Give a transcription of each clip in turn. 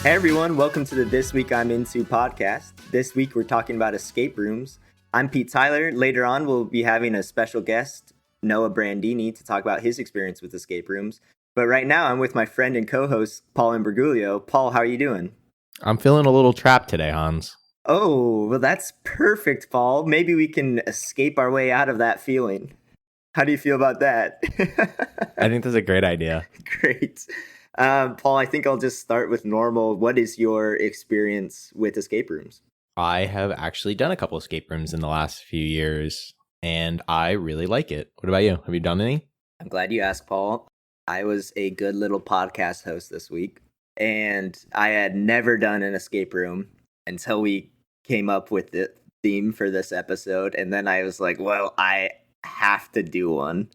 Hey everyone, welcome to the This Week I'm Into podcast. This week we're talking about escape rooms. I'm Pete Tyler. Later on we'll be having a special guest, Noah Brandini, to talk about his experience with escape rooms. But right now I'm with my friend and co-host, Paul Imbrugulio. Paul, how are you doing? I'm feeling a little trapped today, Hans. Oh, well that's perfect, Paul. Maybe we can escape our way out of that feeling. How do you feel about that? I think that's a great idea. Great. Paul, I think I'll just start with normal. What is your experience with escape rooms? I have actually done a couple escape rooms in the last few years, and I really like it. What about you? Have you done any? I'm glad you asked, Paul. I was a good little podcast host this week, and I had never done an escape room until we came up with the theme for this episode. And then I was like, well, I have to do one.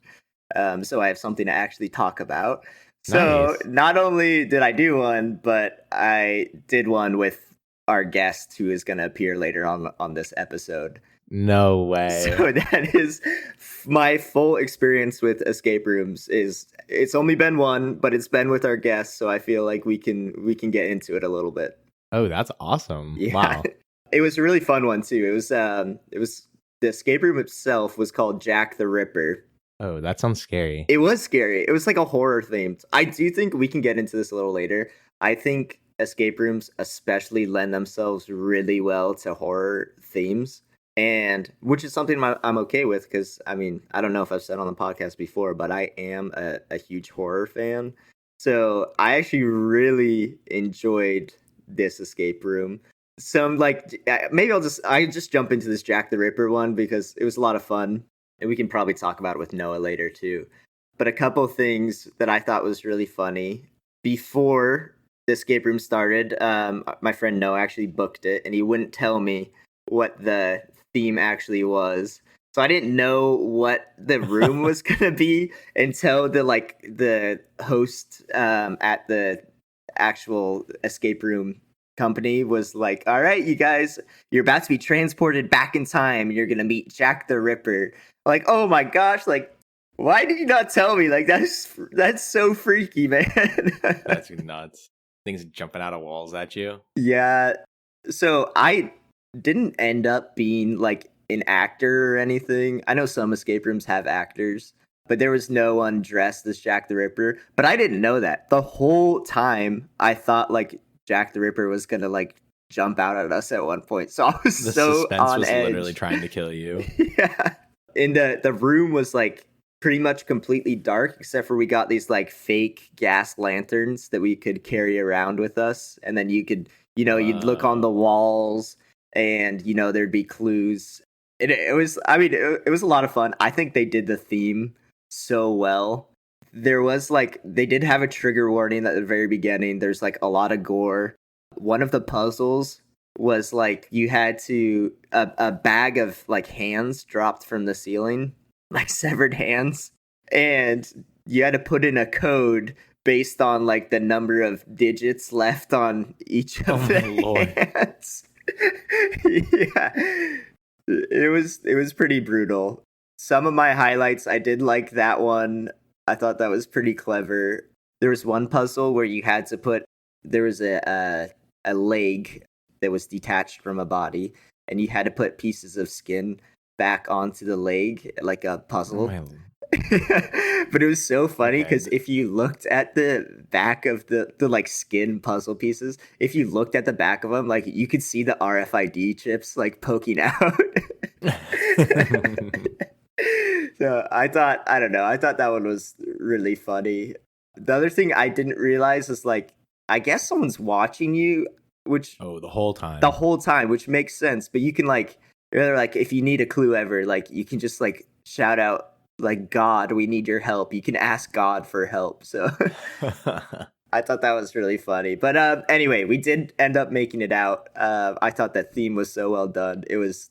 So I have something to actually talk about. So Nice. not only did I do one, but I did one with our guest who is going to appear later on this episode. No way. So that is my full experience with escape rooms. It's only been one, but it's been with our guest, so I feel like we can get into it a little bit. Oh, that's awesome. Yeah. Wow. It was a really fun one too. It was the escape room itself was called Jack the Ripper. Oh, that sounds scary. It was scary. It was like a horror themed. I do think we can get into this a little later. I think escape rooms especially lend themselves really well to horror themes, and which is something I'm okay with because, I mean, I don't know if I've said on the podcast before, but I am a huge horror fan. So I actually really enjoyed this escape room. Some maybe I just jump into this Jack the Ripper one because it was a lot of fun. And we can probably talk about it with Noah later too. But a couple things that I thought was really funny. Before the escape room started, my friend Noah actually booked it, and he wouldn't tell me what the theme actually was. So I didn't know what the room was gonna be until the host at the actual escape room company was like, all right, you guys, you're about to be transported back in time. You're gonna meet Jack the Ripper. Like, oh my gosh, like, why did you not tell me? Like, that's so freaky, man. That's nuts. Things jumping out of walls at you. Yeah. So I didn't end up being like an actor or anything. I know some escape rooms have actors, but there was no one dressed as Jack the Ripper. But I didn't know that. The whole time I thought like Jack the Ripper was gonna like jump out at us at one point. So I was The so suspense on was edge. literally trying to kill you. Yeah. And the room was like pretty much completely dark, except for we got these like fake gas lanterns that we could carry around with us. And then you could, you'd look on the walls and, there'd be clues. It was, I mean, it was a lot of fun. I think they did the theme so well. There was like, they did have a trigger warning at the very beginning. There's like a lot of gore. One of the puzzles was like you had to a bag of like hands dropped from the ceiling, like severed hands, and you had to put in a code based on like the number of digits left on each of the hands. Yeah, it was pretty brutal. Some of my highlights, I did like that one. I thought that was pretty clever. There was one puzzle where you had to put there was a leg that was detached from a body, and you had to put pieces of skin back onto the leg like a puzzle. But it was so funny because if you looked at the back of the like skin puzzle pieces, if you looked at the back of them, like you could see the RFID chips like poking out. So I thought that one was really funny. The other thing I didn't realize is like, I guess someone's watching you, which the whole time, which makes sense. But you can like, if you need a clue ever, like you can just like shout out like, God, we need your help. You can ask God for help. So I thought that was really funny. But anyway, we did end up making it out. I thought that theme was so well done. It was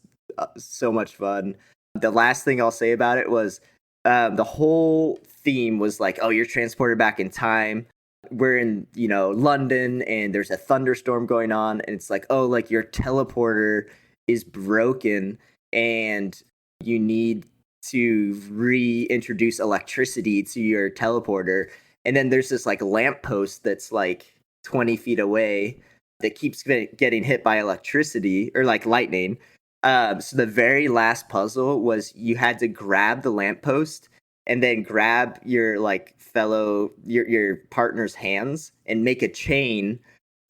so much fun. The last thing I'll say about it was the whole theme was like, oh, you're transported back in time. We're in, London, and there's a thunderstorm going on, and it's like, oh, like your teleporter is broken and you need to reintroduce electricity to your teleporter. And then there's this like lamppost that's like 20 feet away that keeps getting hit by electricity or like lightning. So the very last puzzle was you had to grab the lamppost and then grab your like your partner's hands and make a chain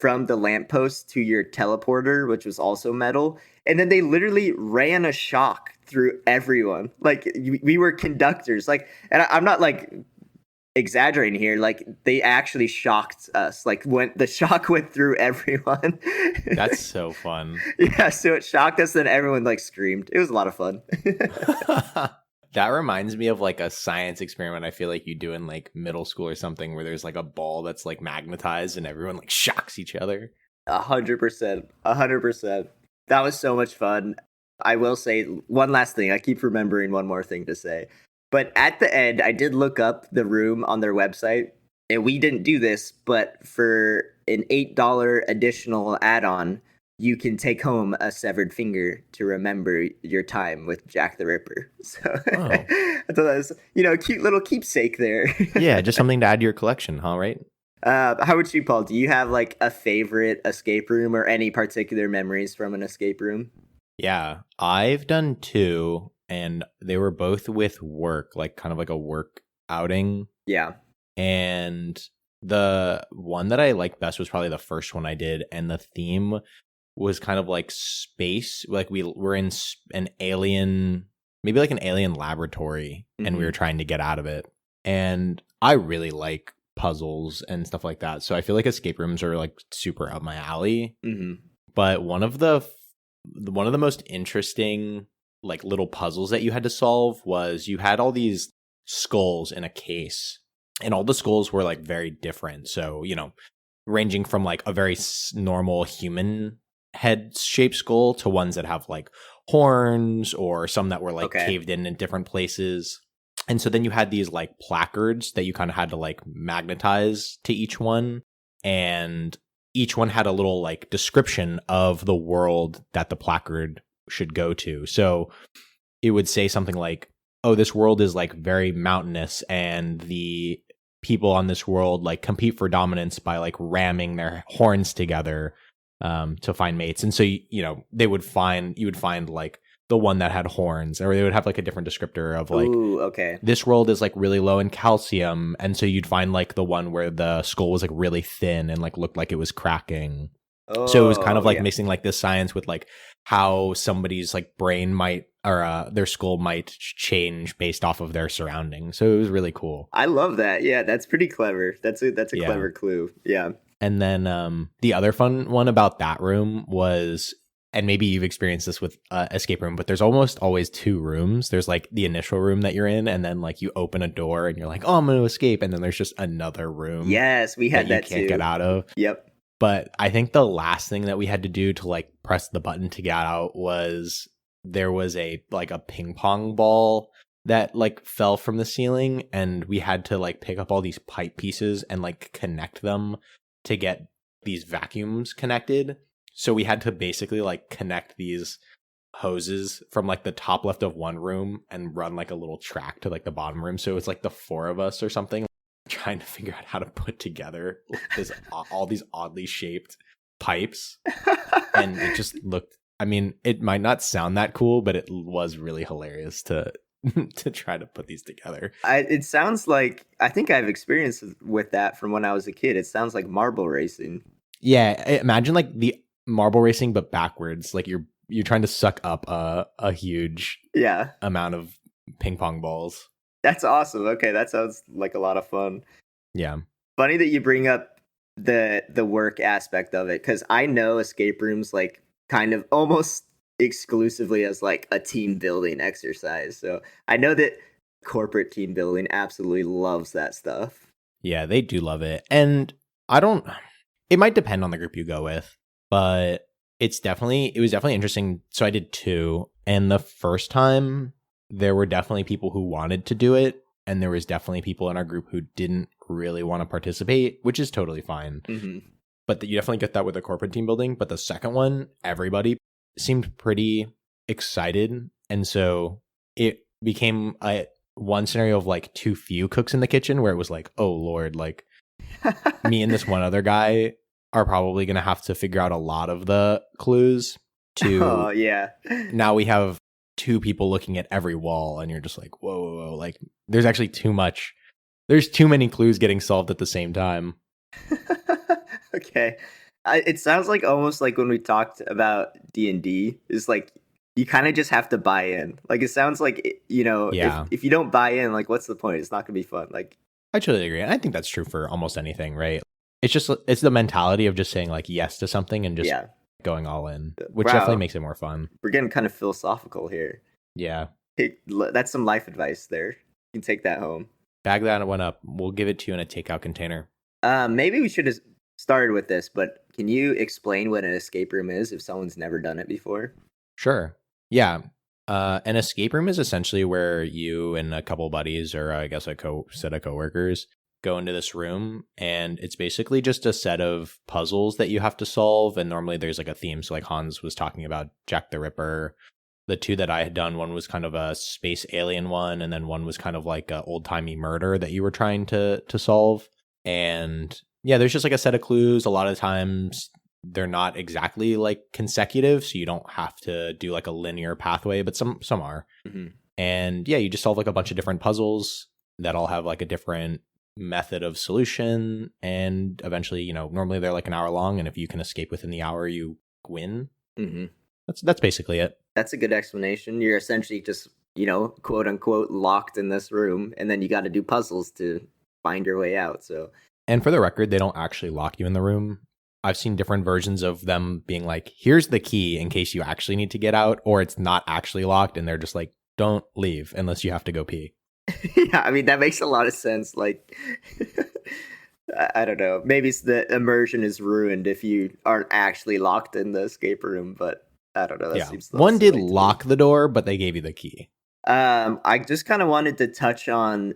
from the lamppost to your teleporter, which was also metal. And then they literally ran a shock through everyone. Like we were conductors. Like, and I'm not like exaggerating here. Like they actually shocked us. Like when the shock went through everyone. That's so fun. Yeah, so it shocked us and everyone like screamed. It was a lot of fun. That reminds me of like a science experiment I feel like you do in like middle school or something where there's like a ball that's like magnetized and everyone like shocks each other. 100%. 100%. That was so much fun. I will say one last thing. I keep remembering one more thing to say. But at the end, I did look up the room on their website, and we didn't do this, but for an $8 additional add-on, you can take home a severed finger to remember your time with Jack the Ripper. So I thought that was, a cute little keepsake there. Yeah, just something to add to your collection, huh? Right? How about you, Paul? Do you have like a favorite escape room or any particular memories from an escape room? Yeah, I've done two, and they were both with work, like kind of like a work outing. Yeah. And the one that I liked best was probably the first one I did, and the theme was kind of like space. Like we were in an alien, maybe like an alien laboratory, and we were trying to get out of it. And I really like puzzles and stuff like that. So I feel like escape rooms are like super up my alley. But one of the most interesting like little puzzles that you had to solve was you had all these skulls in a case, and all the skulls were like very different. So, ranging from like a very normal human head shaped skull to ones that have like horns, or some that were like caved in different places. And so then you had these like placards that you kind of had to like magnetize to each one, and each one had a little like description of the world that the placard should go to. So it would say something like, oh, this world is like very mountainous, and the people on this world like compete for dominance by like ramming their horns together to find mates. And so you would find like the one that had horns, or they would have like a different descriptor of like, ooh, okay, this world is like really low in calcium, and so you'd find like the one where the skull was like really thin and like looked like it was cracking. So it was kind of like mixing like this science with like how somebody's like brain might, or their skull might change based off of their surroundings. So it was really cool. I love that. Yeah, that's pretty clever. That's a clever clue. Yeah. And then the other fun one about that room was, and maybe you've experienced this with escape room, but there's almost always two rooms. There's like the initial room that you're in, and then like you open a door and you're like, oh, I'm going to escape. And then there's just another room. Yes, we had that you can't too. get out of. Yep. But I think the last thing that we had to do to like press the button to get out was there was a ping pong ball that like fell from the ceiling, and we had to like pick up all these pipe pieces and like connect them to get these vacuums connected. So we had to basically like connect these hoses from like the top left of one room and run like a little track to like the bottom room. So it's like the four of us or something trying to figure out how to put together all these oddly shaped pipes. And it just looked, I mean, it might not sound that cool, but it was really hilarious to try to put these together. It sounds like, I think I've experienced with that from when I was a kid. It sounds like marble racing. Yeah, imagine like the marble racing but backwards. Like you're trying to suck up a huge amount of ping pong balls. That's awesome. Okay, that sounds like a lot of fun. Yeah. Funny that you bring up the work aspect of it, because I know escape rooms like kind of almost exclusively as like a team building exercise. So I know that corporate team building absolutely loves that stuff. Yeah, they do love it. And it might depend on the group you go with, but it was definitely interesting. So I did two, and the first time there were definitely people who wanted to do it, and there was definitely people in our group who didn't really want to participate, which is totally fine. But you definitely get that with the corporate team building. But the second one, everybody seemed pretty excited, and so it became one scenario of like too few cooks in the kitchen, where it was like, oh Lord, like me and this one other guy are probably going to have to figure out a lot of the clues to Oh yeah. now we have two people looking at every wall and you're just like, whoa, whoa, whoa. Like there's actually too much. There's too many clues getting solved at the same time. Okay. It sounds like almost like when we talked about D&D, is like you kind of just have to buy in. Like it sounds like Yeah. if you don't buy in, like what's the point? It's not gonna be fun. Like I totally agree. And I think that's true for almost anything, right? It's the mentality of just saying like yes to something and just yeah, going all in, which wow, definitely makes it more fun. we're getting kind of philosophical here. Yeah. That's some life advice there. You can take that home. Bag that one up. We'll give it to you in a takeout container. Maybe we should have started with this, but can you explain what an escape room is if someone's never done it before? Sure. Yeah. An escape room is essentially where you and a couple buddies, or I guess a set of coworkers, go into this room, and it's basically just a set of puzzles that you have to solve. And normally there's like a theme. So like Hans was talking about Jack the Ripper. The two that I had done, one was kind of a space alien one, and then one was kind of like a old timey murder that you were trying to solve. And yeah, there's just like a set of clues. A lot of times they're not exactly like consecutive, so you don't have to do like a linear pathway, but some are. Mm-hmm. And yeah, you just solve like a bunch of different puzzles that all have like a different method of solution, and eventually, normally they're like an hour long, and if you can escape within the hour, you win. Mm-hmm. That's basically it. That's a good explanation. You're essentially just quote unquote locked in this room, and then you got to do puzzles to find your way out. So, and for the record, they don't actually lock you in the room. I've seen different versions of them being like, here's the key in case you actually need to get out, or it's not actually locked, and they're just like, don't leave unless you have to go pee. Yeah, I mean, that makes a lot of sense. Like, I don't know. Maybe it's the immersion is ruined if you aren't actually locked in the escape room, but I don't know. That seems one did lock the door, but they gave you the key. I just kind of wanted to touch on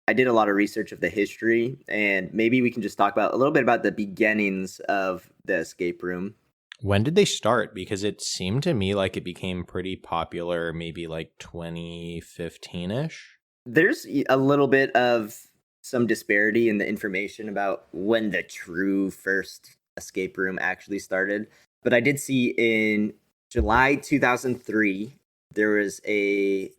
I did a lot of research of the history, and maybe we can just talk about a little bit about the beginnings of the escape room. When did they start? Because it seemed to me like it became pretty popular maybe like 2015-ish. There's a little bit of some disparity in the information about when the true first escape room actually started. But I did see in July 2003, there was a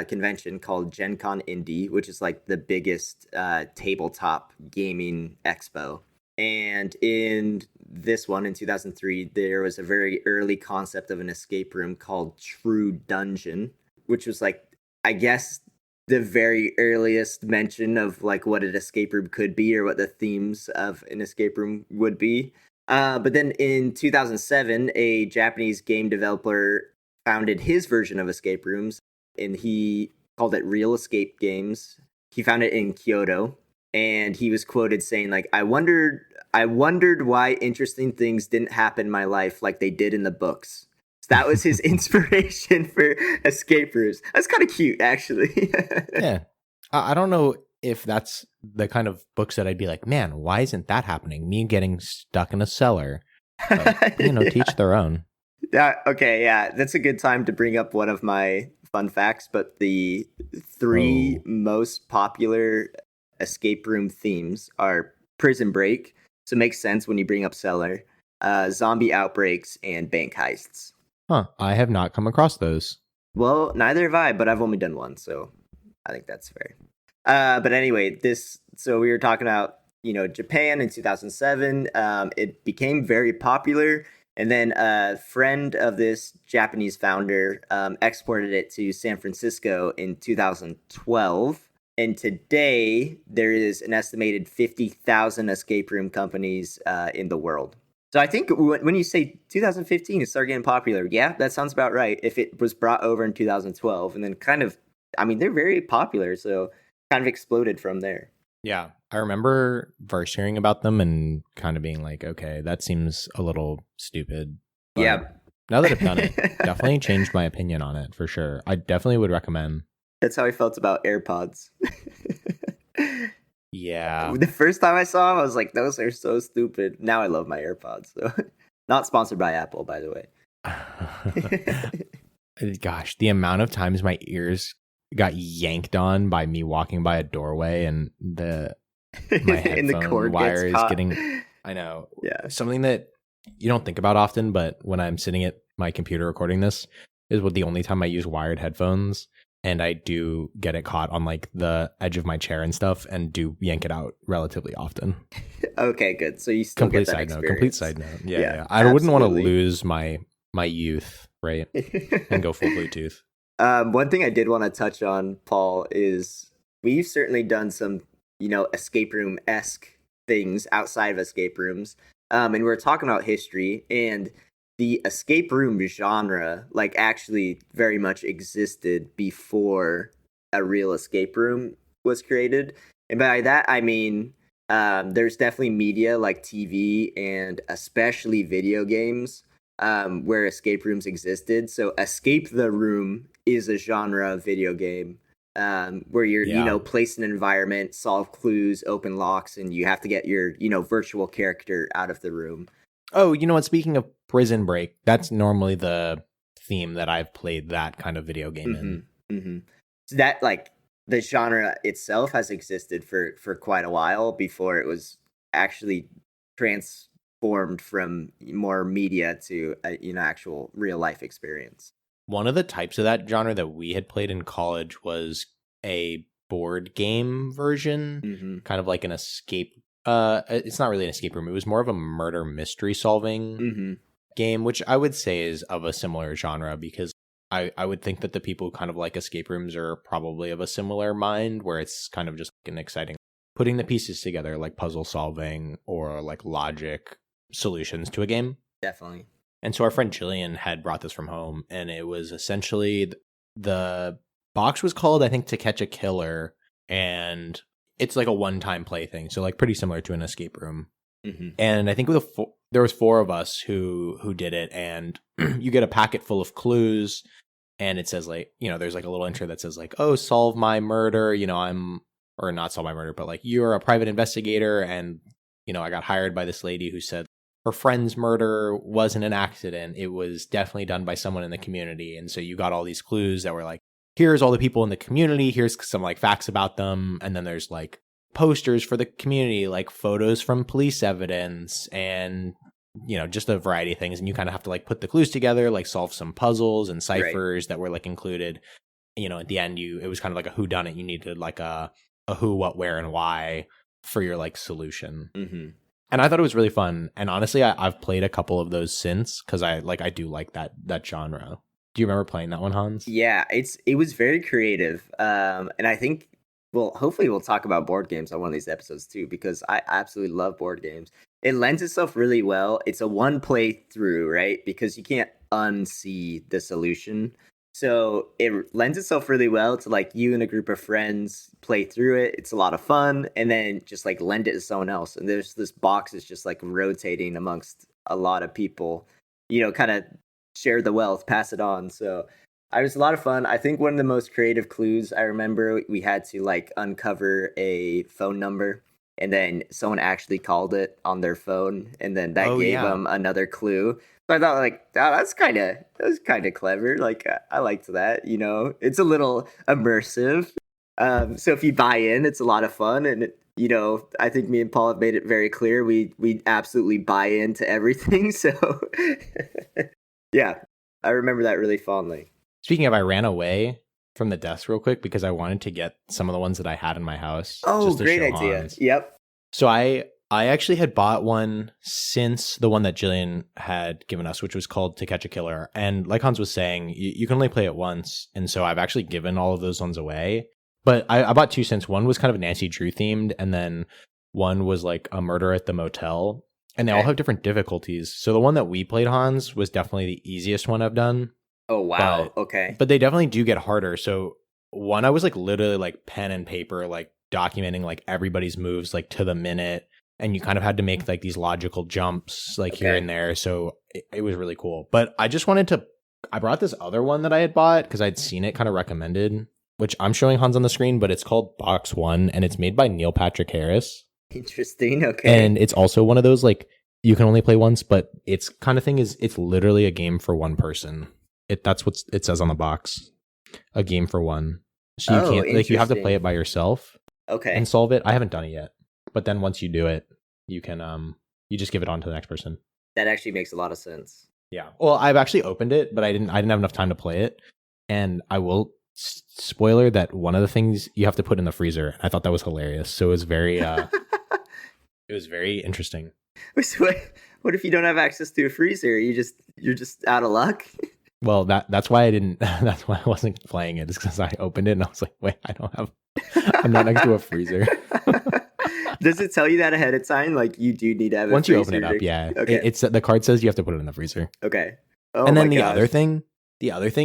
convention called Gen Con Indie, which is like the biggest tabletop gaming expo. And in this one, in 2003, there was a very early concept of an escape room called True Dungeon, which was like, I guess, the very earliest mention of like what an escape room could be or what the themes of an escape room would be. But then in 2007, a Japanese game developer founded his version of escape rooms, and he called it Real Escape Games. He found it in Kyoto, and he was quoted saying, like, I wondered why interesting things didn't happen in my life like they did in the books. So that was his inspiration for escape rooms. That's kind of cute, actually. Yeah. I don't know if that's the kind of books that I'd be like, man, why isn't that happening? Me getting stuck in a cellar. But, teach their own. Okay, yeah. That's a good time to bring up one of my fun facts, but the three most popular escape room themes are Prison Break, so it makes sense when you bring up cellar, zombie outbreaks, and bank heists. Huh, I have not come across those. Well, neither have I, but I've only done one, so I think that's fair. But anyway, so we were talking about, Japan in 2007. It became very popular, and then a friend of this Japanese founder exported it to San Francisco in 2012. And today, there is an estimated 50,000 escape room companies in the world. So I think when you say 2015, it started getting popular. Yeah, that sounds about right. If it was brought over in 2012, and then they're very popular, so kind of exploded from there. Yeah, I remember first hearing about them and kind of being like, okay, that seems a little stupid. But yeah. Now that I've done it, definitely changed my opinion on it, for sure. I definitely would recommend. That's how I felt about AirPods. Yeah. The first time I saw them, I was like, those are so stupid. Now I love my AirPods. So. Not sponsored by Apple, by the way. Gosh, the amount of times my ears got yanked on by me walking by a doorway and my headphone wire is getting... I know. Yeah. Something that you don't think about often, but when I'm sitting at my computer recording this is what the only time I use wired headphones. And I do get it caught on like the edge of my chair and stuff and do yank it out relatively often. Okay, good. So you still get that Complete experience. side note. Yeah, Yeah, yeah. I wouldn't want to absolutely. lose my youth, right? And go full Bluetooth. One thing I did want to touch on, Paul, is we've certainly done some, escape room esque things outside of escape rooms. And we're talking about history, and the escape room genre, like, actually very much existed before a real escape room was created. And by that, I mean, there's definitely media like TV and especially video games where escape rooms existed. So escape the room is a genre of video game where you're Yeah. placed in an environment, solve clues, open locks, and you have to get your virtual character out of the room. Oh, you know what? Speaking of Prison Break, that's normally the theme that I've played that kind of video game in. So that, like, the genre itself has existed for quite a while before it was actually transformed from more media to a actual real life experience. One of the types of that genre that we had played in college was a board game version, kind of like an escape. It's not really an escape room. It was more of a murder mystery solving game, which I would say is of a similar genre because I would think that the people who kind of like escape rooms are probably of a similar mind, where it's kind of just like an exciting putting the pieces together, like puzzle solving or like logic solutions to a game. Definitely. And so our friend Jillian had brought this from home, and it was essentially the box was called, I think, To Catch a Killer, and it's like a one-time play thing, so like pretty similar to an escape room. And I think there was four of us who did it, and you get a packet full of clues, and it says like, there's like a little intro that says like, oh, solve my murder, or not solve my murder, but like you're a private investigator, and I got hired by this lady who said her friend's murder wasn't an accident. It was definitely done by someone in the community. And so you got all these clues that were like, here's all the people in the community. Here's some like facts about them. And then there's like posters for the community, like photos from police evidence and, just a variety of things. And you kind of have to like put the clues together, like solve some puzzles and ciphers that were like included. At the end, it was kind of like a who done it. You needed like a who, what, where, and why for your like solution. And I thought it was really fun. And honestly, I've played a couple of those since because I do like that genre. Do you remember playing that one, Hans? Yeah, it was very creative. And I think, well, hopefully we'll talk about board games on one of these episodes too, because I absolutely love board games. It lends itself really well. It's a one play through, right? Because you can't unsee the solution. So it lends itself really well to like you and a group of friends play through it. It's a lot of fun, and then just like lend it to someone else. And there's this box is just like rotating amongst a lot of people, kind of share the wealth, pass it on. So it was a lot of fun. I think one of the most creative clues I remember, we had to like uncover a phone number, and then someone actually called it on their phone, and then that gave them another clue. So I thought, like, oh, that was kind of clever. Like, I liked that. It's a little immersive. So if you buy in, it's a lot of fun. And I think me and Paul have made it very clear we absolutely buy into everything. So yeah, I remember that really fondly. Speaking of, I ran away from the desk real quick because I wanted to get some of the ones that I had in my house. Oh, just to great show idea. Hans. Yep. So I actually had bought one since the one that Jillian had given us, which was called To Catch a Killer. And like Hans was saying, you can only play it once. And so I've actually given all of those ones away. But I bought two since. One was kind of Nancy Drew themed, and then one was like a murder at the motel. And they all have different difficulties. So the one that we played, Hans, was definitely the easiest one I've done. Oh, wow. Okay. But they definitely do get harder. So one, I was like literally like pen and paper, like documenting like everybody's moves like to the minute. And you kind of had to make like these logical jumps like here and there. So it was really cool. But I just I brought this other one that I had bought because I'd seen it kind of recommended, which I'm showing Hans on the screen, but it's called Box One, and it's made by Neil Patrick Harris. Interesting. Okay. And it's also one of those like you can only play once, but it's kind of thing is it's literally a game for one person. That's what it says on the box. A game for one. So you can't like you have to play it by yourself. Okay. And solve it. I haven't done it yet. But then once you do it, you can You just give it on to the next person. That actually makes a lot of sense. Yeah. Well, I've actually opened it, but I didn't have enough time to play it. And I will spoiler that one of the things you have to put in the freezer. I thought that was hilarious. So it was very it was very interesting. So what if you don't have access to a freezer? You're just out of luck? Well, that's why I didn't. That's why I wasn't playing it. Is because I opened it and I was like, wait, I'm not next to a freezer. Does it tell you that ahead of time? Like you do need to have once a freezer? You open it up, yeah. Okay. It's the card says you have to put it in the freezer. Okay. Oh, and then the other thing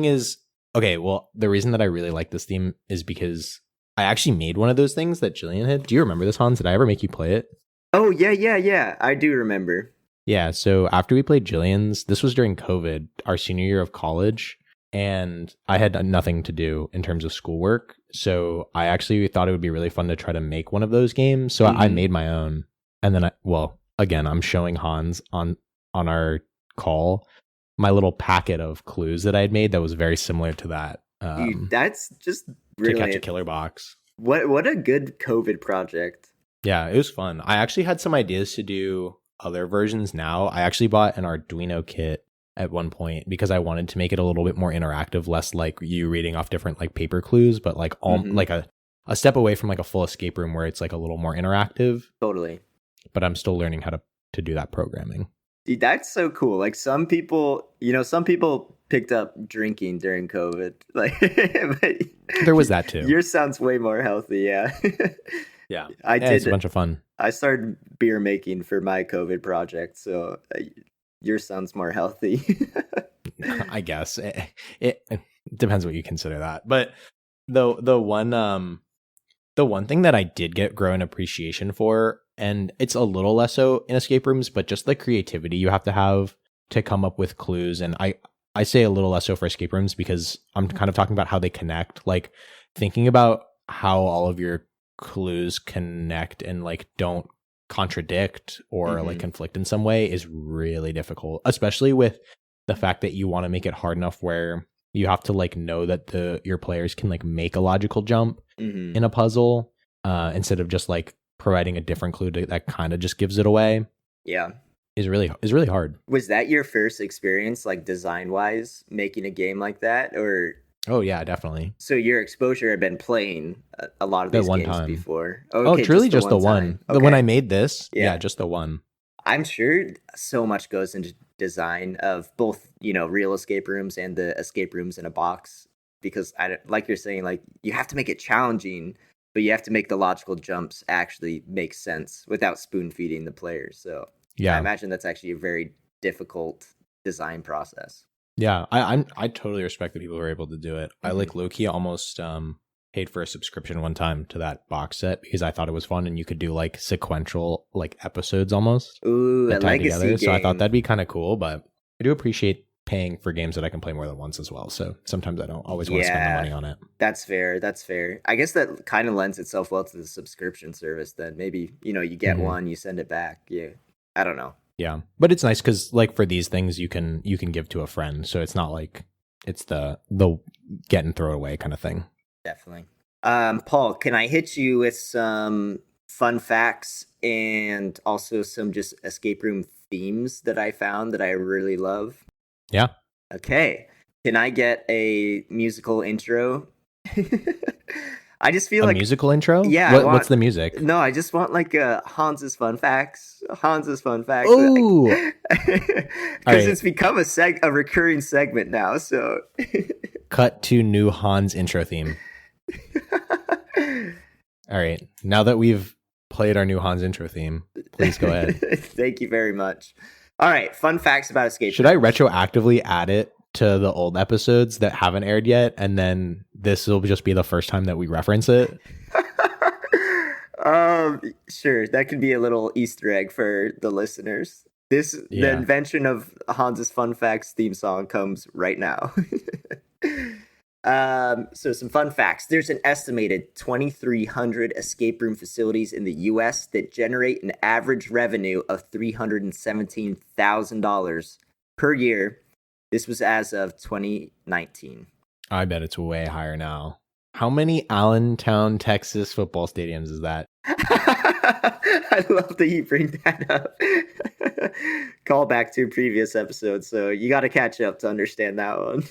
is, okay, well, the reason that I really like this theme is because I actually made one of those things that Jillian had. Do you remember this, Hans? Did I ever make you play it? Oh, yeah. I do remember. Yeah, so after we played Jillian's, this was during COVID, our senior year of college, and I had nothing to do in terms of schoolwork. So I actually thought it would be really fun to try to make one of those games. So I made my own. And then again, I'm showing Hans on our call my little packet of clues that I had made that was very similar to that. Dude, that's just brilliant. To catch a killer box. What a good COVID project. Yeah, it was fun. I actually had some ideas to do other versions now. I actually bought an Arduino kit at one point because I wanted to make it a little bit more interactive, less like you reading off different like paper clues, but like like a step away from like a full escape room where it's like a little more interactive. Totally. But I'm still learning how to do that programming. Dude, that's so cool. Like some people picked up drinking during COVID. Like but there was that too. Yours sounds way more healthy, yeah. Yeah. I did. It's a bunch of fun. I started beer making for my COVID project, so yours sounds more healthy. I guess it depends what you consider that. But the one thing that I did grow an appreciation for, and it's a little less so in escape rooms, but just the creativity you have to come up with clues. And I say a little less so for escape rooms because I'm kind of talking about how they connect, like thinking about how all of your clues connect and like don't contradict or like conflict in some way is really difficult, especially with the fact that you want to make it hard enough where you have to like know that your players can like make a logical jump in a puzzle instead of just like providing a different clue that kind of just gives it away. Yeah, is really hard. Was that your first experience like design wise making a game like that, or? Oh yeah, definitely. So your exposure had been playing a lot of these games time. Before. Okay, truly just the one. Okay. When I made this, yeah, just the one. I'm sure so much goes into design of both, real escape rooms and the escape rooms in a box. Because like you're saying, like you have to make it challenging, but you have to make the logical jumps actually make sense without spoon feeding the players. So yeah, I imagine that's actually a very difficult design process. Yeah, I totally respect the people who are able to do it. I like low-key almost paid for a subscription one time to that box set because I thought it was fun and you could do like sequential like episodes almost. Ooh, a legacy together. Game. So I thought that'd be kind of cool, but I do appreciate paying for games that I can play more than once as well. So sometimes I don't always want to spend the money on it. That's fair. I guess that kind of lends itself well to the subscription service then. Maybe, you get one, you send it back. Yeah. I don't know. Yeah, but it's nice because like for these things you can give to a friend, so it's not like it's the get and throw away kind of thing. Definitely. Paul, can I hit you with some fun facts and also some just escape room themes that I found that I really love? Yeah. Okay. Can I get a musical intro? I just feel like musical intro. Yeah. What's the music? No, I just want like Hans's fun facts. Ooh. Because it's become a recurring segment now. So cut to new Hans intro theme. All right. Now that we've played our new Hans intro theme, please go ahead. Thank you very much. All right. Fun facts about escape. Should I retroactively add it to the old episodes that haven't aired yet, and then this will just be the first time that we reference it? Sure, that could be a little Easter egg for the listeners. The invention of Hans's Fun Facts theme song comes right now. So some fun facts. There's an estimated 2,300 escape room facilities in the U.S. that generate an average revenue of $317,000 per year. This was as of 2019. I bet it's way higher now. How many Allentown, Texas football stadiums is that? I love that you bring that up. Call back to a previous episode, so you got to catch up to understand that one.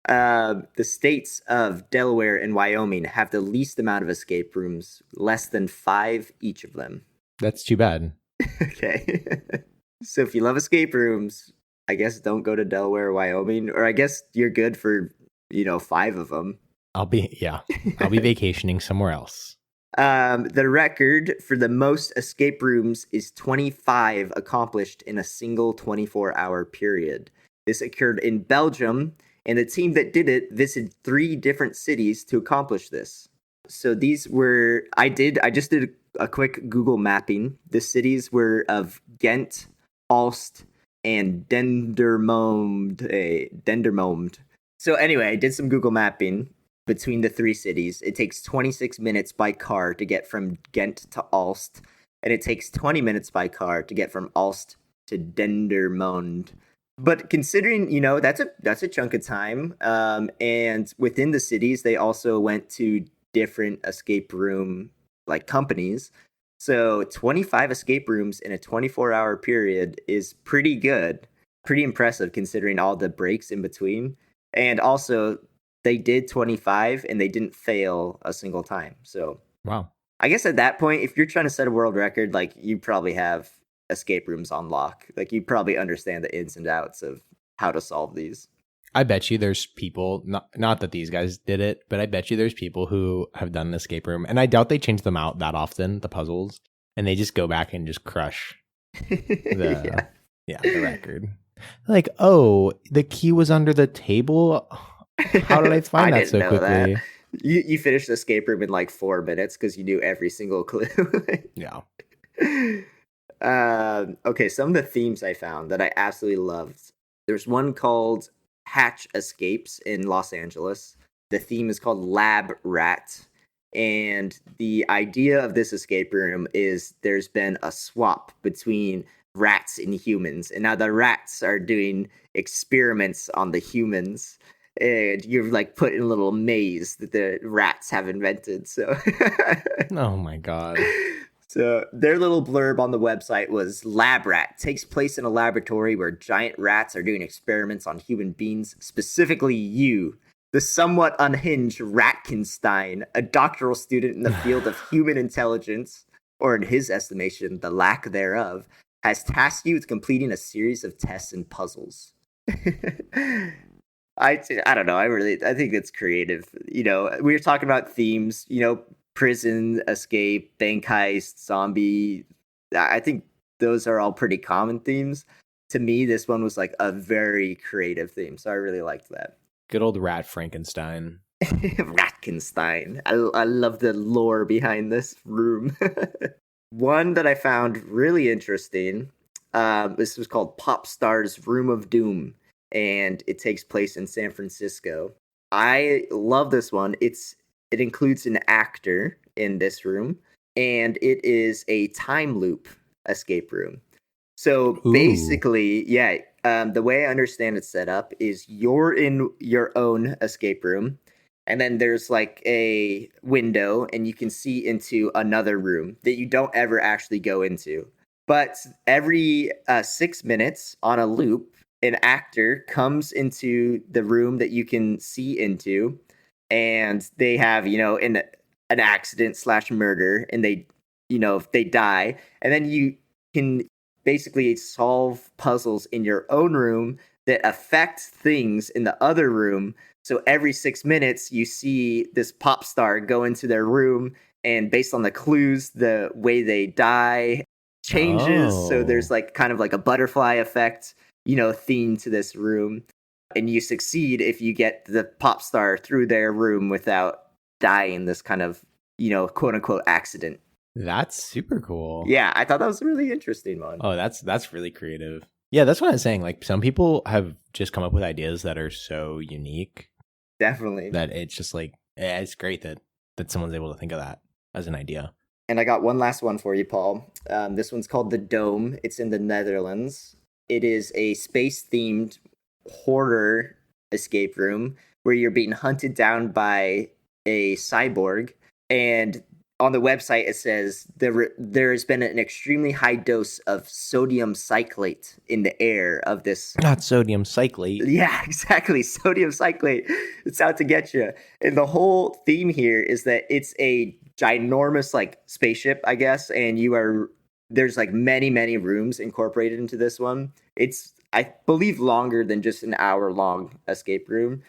The states of Delaware and Wyoming have the least amount of escape rooms, less than 5 each of them. That's too bad. Okay. So if you love escape rooms, I guess don't go to Delaware or Wyoming, or I guess you're good for, 5 of them. I'll be vacationing somewhere else. The record for the most escape rooms is 25 accomplished in a single 24-hour period. This occurred in Belgium, and the team that did it visited 3 different cities to accomplish this. So these were I just did a quick Google mapping. The cities were of Ghent, Alst, and Dendermonde. So anyway, I did some Google mapping between the 3 cities. It takes 26 minutes by car to get from Ghent to Alst, and it takes 20 minutes by car to get from Alst to Dendermonde. But considering, that's a chunk of time. And within the cities, they also went to different escape room like companies. So 25 escape rooms in a 24-hour period is pretty good, pretty impressive considering all the breaks in between. And also, they did 25 and they didn't fail a single time. So, wow. I guess at that point, if you're trying to set a world record, like you probably have escape rooms on lock. Like you probably understand the ins and outs of how to solve these. I bet you there's people, not that these guys did it, but I bet you there's people who have done an escape room, and I doubt they change them out that often, the puzzles, and they just go back and just crush the record. Like, oh, the key was under the table. How did I find that so quickly? That. You finished the escape room in like 4 minutes because you knew every single clue. Yeah. Okay, some of the themes I found that I absolutely loved. There's one called Hatch Escapes in Los Angeles. The theme is called Lab Rat. And the idea of this escape room is there's been a swap between rats and humans. And now the rats are doing experiments on the humans. And you're like put in a little maze that the rats have invented. So, oh my God. So their little blurb on the website was Lab Rat takes place in a laboratory where giant rats are doing experiments on human beings, specifically you, the somewhat unhinged Ratkenstein, a doctoral student in the field of human intelligence, or in his estimation, the lack thereof, has tasked you with completing a series of tests and puzzles. I don't know. I think it's creative. We were talking about themes, prison escape, bank heist, zombie. I think those are all pretty common themes. To me, this one was like a very creative theme, so I really liked that. Good old Rat Frankenstein. Ratkenstein. I love the lore behind this room. One that I found really interesting. This was called Pop Star's Room of Doom, and it takes place in San Francisco. I love this one. It includes an actor in this room, and it is a time loop escape room. So basically, the way I understand it's set up is you're in your own escape room, and then there's like a window, and you can see into another room that you don't ever actually go into. But every 6 minutes on a loop, an actor comes into the room that you can see into, and they have, an accident / murder, and they, they die, and then you can basically solve puzzles in your own room that affect things in the other room. So every 6 minutes, you see this pop star go into their room, and based on the clues, the way they die changes. Oh. So there's like kind of like a butterfly effect, theme to this room. And you succeed if you get the pop star through their room without dying this kind of, quote unquote accident. That's super cool. Yeah, I thought that was a really interesting one. Oh, that's really creative. Yeah, that's what I was saying. Like, some people have just come up with ideas that are so unique. Definitely. That it's just like, it's great that someone's able to think of that as an idea. And I got one last one for you, Paul. This one's called The Dome. It's in the Netherlands. It is a space-themed horror escape room where you're being hunted down by a cyborg, and on the website it says there has been an extremely high dose of sodium cyclate in the air of this. Not sodium cyclate. Yeah, exactly. Sodium cyclate. It's out to get you. And the whole theme here is that it's a ginormous like spaceship, I guess, and there's like many rooms incorporated into this one. It's, I believe, longer than just an hour long escape room,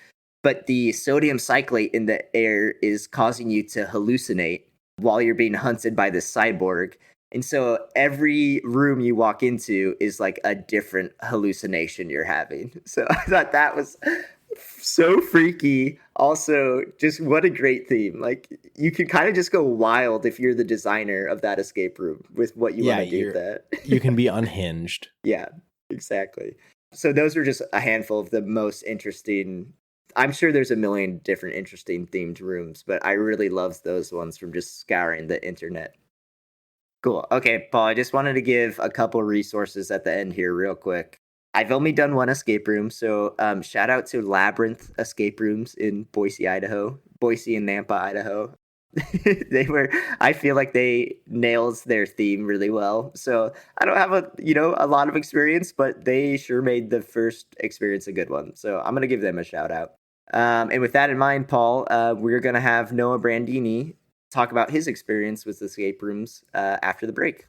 but the sodium cyclate in the air is causing you to hallucinate while you're being hunted by this cyborg. And so every room you walk into is like a different hallucination you're having. So I thought that was so freaky. Also, just what a great theme. Like, you can kind of just go wild if you're the designer of that escape room with what you want to do with that. You can be unhinged. Yeah, exactly. So those are just a handful of the most interesting. I'm sure there's a million different interesting themed rooms, but I really love those ones from just scouring the internet. Cool. Okay, Paul, I just wanted to give a couple resources at the end here real quick. I've only done one escape room, so shout out to Labyrinth Escape Rooms in Boise, Idaho. Boise and Nampa, Idaho. I feel like they nailed their theme really well. So I don't have a lot of experience, but they sure made the first experience a good one. So I'm going to give them a shout out. And with that in mind, Paul, we're going to have Noah Brandini talk about his experience with escape rooms after the break.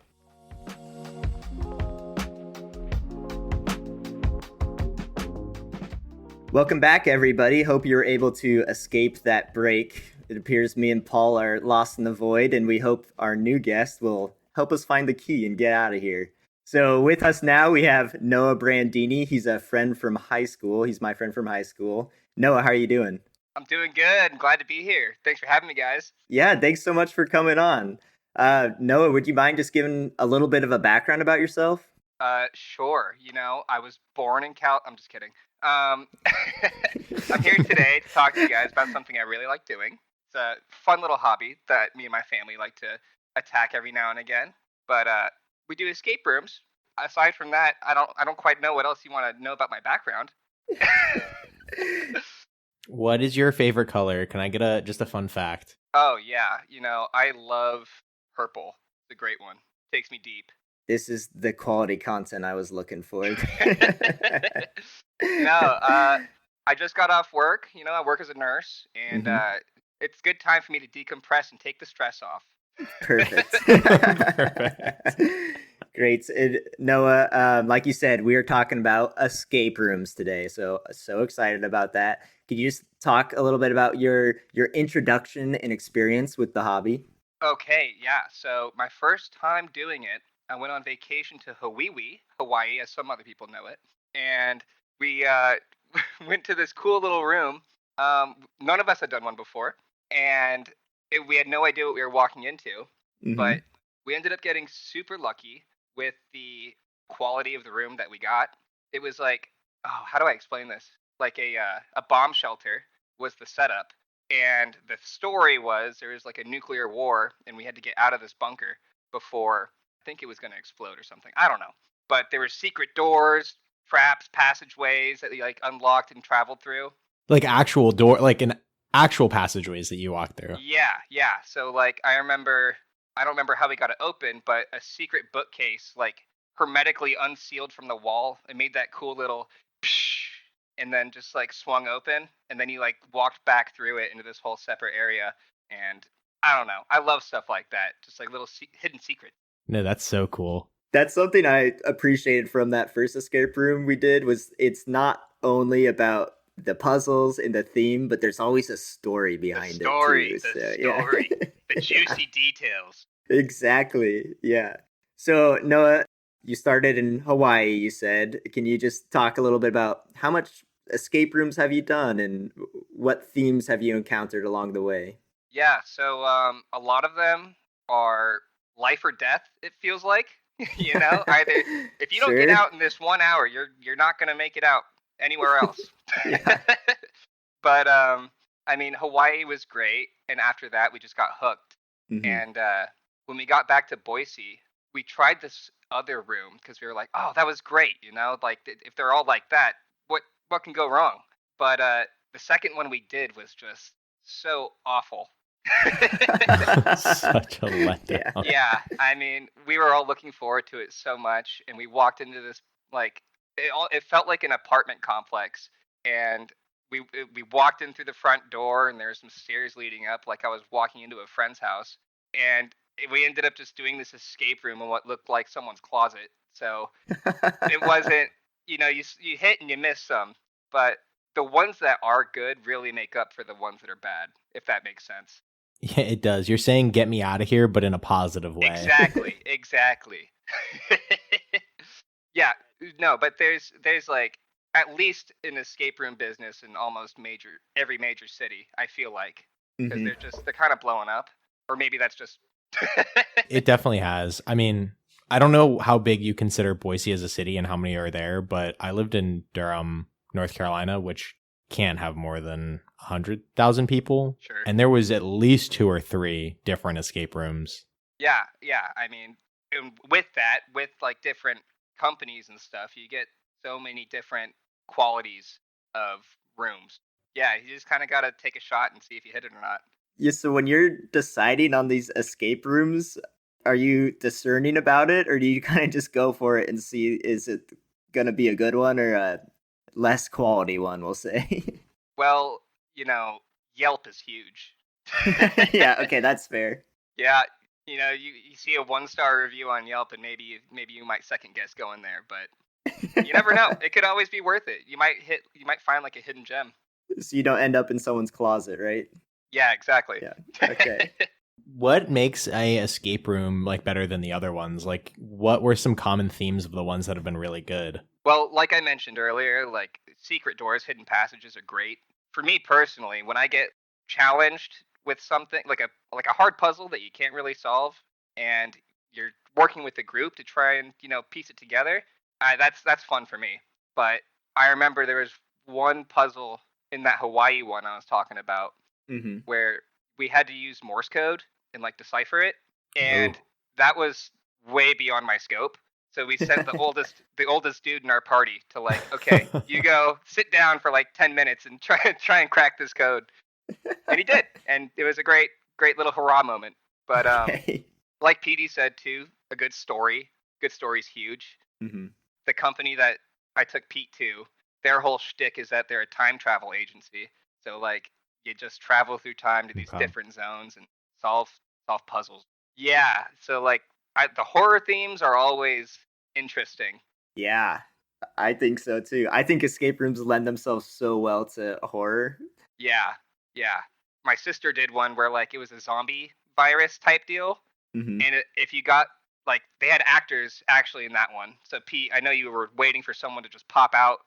Welcome back, everybody. Hope you were able to escape that break. It appears me and Paul are lost in the void, and we hope our new guest will help us find the key and get out of here. So with us now, we have Noah Brandini. He's a friend from high school. He's my friend from high school. Noah, how are you doing? I'm doing good. I'm glad to be here. Thanks for having me, guys. Yeah, thanks so much for coming on. Noah, would you mind just giving a little bit of a background about yourself? Sure. I was born in I'm just kidding. I'm here today to talk to you guys about something I really like doing. It's a fun little hobby that me and my family like to attack every now and again. But we do escape rooms. Aside from that, I don't quite know what else you want to know about my background. What is your favorite color? Can I get just a fun fact? Oh yeah, I love purple. It's a great one. Takes me deep. This is the quality content I was looking for. No, I just got off work. I work as a nurse, and it's a good time for me to decompress and take the stress off. Perfect. Great. Noah, like you said, we are talking about escape rooms today. So excited about that. Could you just talk a little bit about your introduction and experience with the hobby? Okay, yeah. So my first time doing it, I went on vacation to Hawaii, as some other people know it. And we went to this cool little room. None of us had done one before. And we had no idea what we were walking into. But we ended up getting super lucky with the quality of the room that we got. It was like, how do I explain this? Like a bomb shelter was the setup. And the story was there was like a nuclear war and we had to get out of this bunker before I think it was going to explode or something. I don't know. But there were secret doors, traps, passageways that we like unlocked and traveled through. Like actual door, like an actual passageways that you walked through. Yeah. So like I don't remember how we got it open, but a secret bookcase like hermetically unsealed from the wall. It made that cool little psh, and then just like swung open, and then you like walked back through it into this whole separate area. And I don't know. I love stuff like that. Just like little hidden secrets. No, that's so cool. That's something I appreciated from that first escape room we did was it's not only about the puzzles and the theme, but there's always a story behind it too. The juicy details. Exactly. Yeah. So Noah, you started in Hawaii, you said. Can you just talk a little bit about how much escape rooms have you done and what themes have you encountered along the way? Yeah, so a lot of them are life or death, it feels like. Either if you don't get out in this 1 hour, you're not going to make it out anywhere else. But I mean, Hawaii was great, and after that we just got hooked. And when we got back to Boise, we tried this other room because we were like, oh, that was great, like if they're all like that, what can go wrong? But the second one we did was just so awful. Such a letdown. Yeah, I mean, we were all looking forward to it so much, and we walked into this like it felt like an apartment complex, and we walked in through the front door, and there were some stairs leading up, like I was walking into a friend's house, and we ended up just doing this escape room in what looked like someone's closet. So it wasn't, you hit and you miss some, but the ones that are good really make up for the ones that are bad, if that makes sense. Yeah, it does. You're saying get me out of here, but in a positive way. Exactly. Yeah, no, but there's like at least an escape room business in almost every major city, I feel like, because Mhm. they're kind of blowing up, or maybe that's just It definitely has. I mean, I don't know how big you consider Boise as a city and how many are there, but I lived in Durham, North Carolina, which can't have more than 100,000 people. Sure. And there was at least 2 or 3 different escape rooms. Yeah. I mean, and with that, with like different companies and stuff, you get so many different qualities of rooms. Yeah, you just kind of got to take a shot and see if you hit it or not. Yeah, so when you're deciding on these escape rooms, are you discerning about it, or do you kind of just go for it and see is it gonna be a good one or a less quality one, we'll say? Well, Yelp is huge. Yeah, okay, that's fair. Yeah, you see a 1-star review on Yelp, and maybe you might second guess going there, but you never know. It could always be worth it. You might find like a hidden gem. So you don't end up in someone's closet, right? Yeah, exactly. Yeah. Okay. What makes a escape room like better than the other ones? Like, what were some common themes of the ones that have been really good? Well, like I mentioned earlier, like secret doors, hidden passages are great. For me personally, when I get challenged with something like a hard puzzle that you can't really solve, and you're working with a group to try and piece it together, that's fun for me. But I remember there was one puzzle in that Hawaii one I was talking about Mm-hmm. where we had to use Morse code and like decipher it, and Oh. that was way beyond my scope. So we sent the oldest dude in our party to like, okay, you go sit down for like 10 minutes and try and crack this code, and he did, and it was a great little hurrah moment. But Okay. like Petey said too, a good story. Good story's huge. Mm-hmm. The company that I took Pete to, their whole shtick is that they're a time travel agency. So like you just travel through time to these Okay. different zones and solve puzzles. Yeah. So like the horror themes are always interesting. Yeah, I think so too. I think escape rooms lend themselves so well to horror. Yeah. Yeah. My sister did one where like it was a zombie virus type deal, Mm-hmm. and if you got like they had actors actually in that one. So Pete, I know you were waiting for someone to just pop out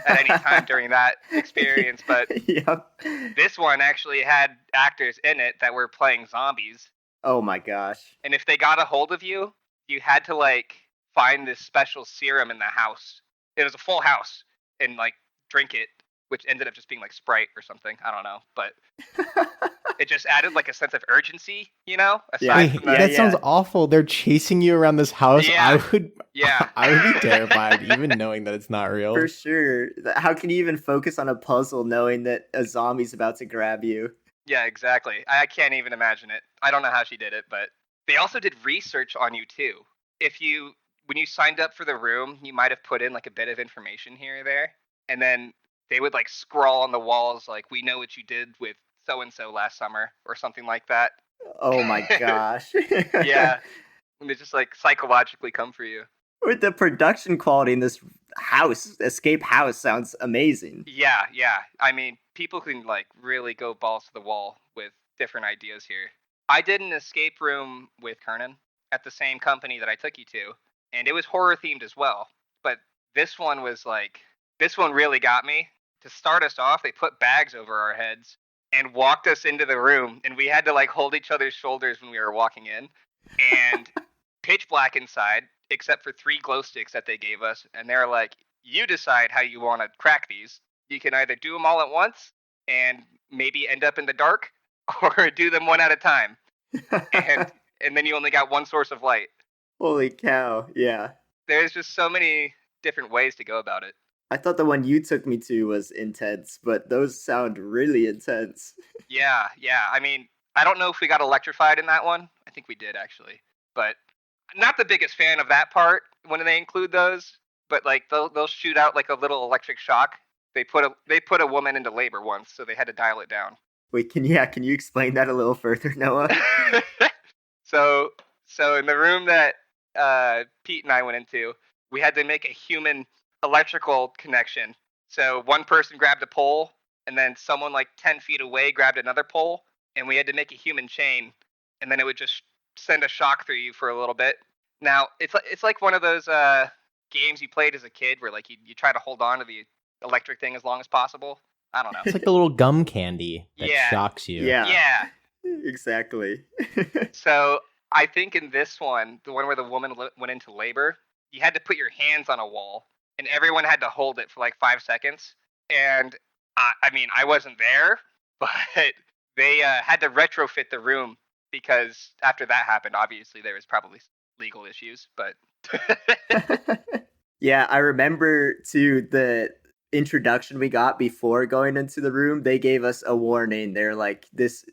at any time during that experience, but Yep. this one actually had actors in it that were playing zombies, Oh my gosh. and if they got a hold of you, you had to like find this special serum in the house. It was a full house, and like drink it, which ended up just being like Sprite or something. I don't know, but it just added like a sense of urgency, Yeah. aside Wait, from the that yeah. sounds awful. They're chasing you around this house. Yeah. I would be terrified, even knowing that it's not real. For sure. How can you even focus on a puzzle knowing that a zombie's about to grab you? Yeah, exactly. I can't even imagine it. I don't know how she did it, but they also did research on you too. When you signed up for the room, you might have put in like a bit of information here or there, and then they would like scrawl on the walls like, "We know what you did with so and so last summer," or something like that. Oh my gosh. Yeah, and they just like psychologically come for you. With the production quality in this escape house sounds amazing. Yeah. I mean, people can like really go balls to the wall with different ideas here. I did an escape room with Kernan at the same company that I took you to, and it was horror themed as well. But this one really got me. To start us off, they put bags over our heads and walked us into the room, and we had to like hold each other's shoulders when we were walking in, and pitch black inside, except for 3 glow sticks that they gave us, and they're like, "You decide how you want to crack these. You can either do them all at once and maybe end up in the dark, or do them one at a time, and then you only got one source of light." Holy cow. Yeah. There's just so many different ways to go about it. I thought the one you took me to was intense, but those sound really intense. Yeah. I mean, I don't know if we got electrified in that one. I think we did actually, but not the biggest fan of that part when they include those. But like they'll shoot out like a little electric shock. They put a woman into labor once, so they had to dial it down. Wait, can you explain that a little further, Noah? so so in the room that Pete and I went into, we had to make a human electrical connection. So one person grabbed a pole, and then someone like 10 feet away grabbed another pole, and we had to make a human chain, and then it would just send a shock through you for a little bit. Now it's like one of those games you played as a kid where like you try to hold on to the electric thing as long as possible. I don't know. It's like the little gum candy that shocks you. Yeah. Exactly. So I think in this one, the one where the woman went into labor, you had to put your hands on a wall, and everyone had to hold it for like 5 seconds. And I mean, I wasn't there, but they had to retrofit the room because after that happened, obviously there was probably legal issues. But yeah, I remember too the introduction we got before going into the room. They gave us a warning. They're like, "This,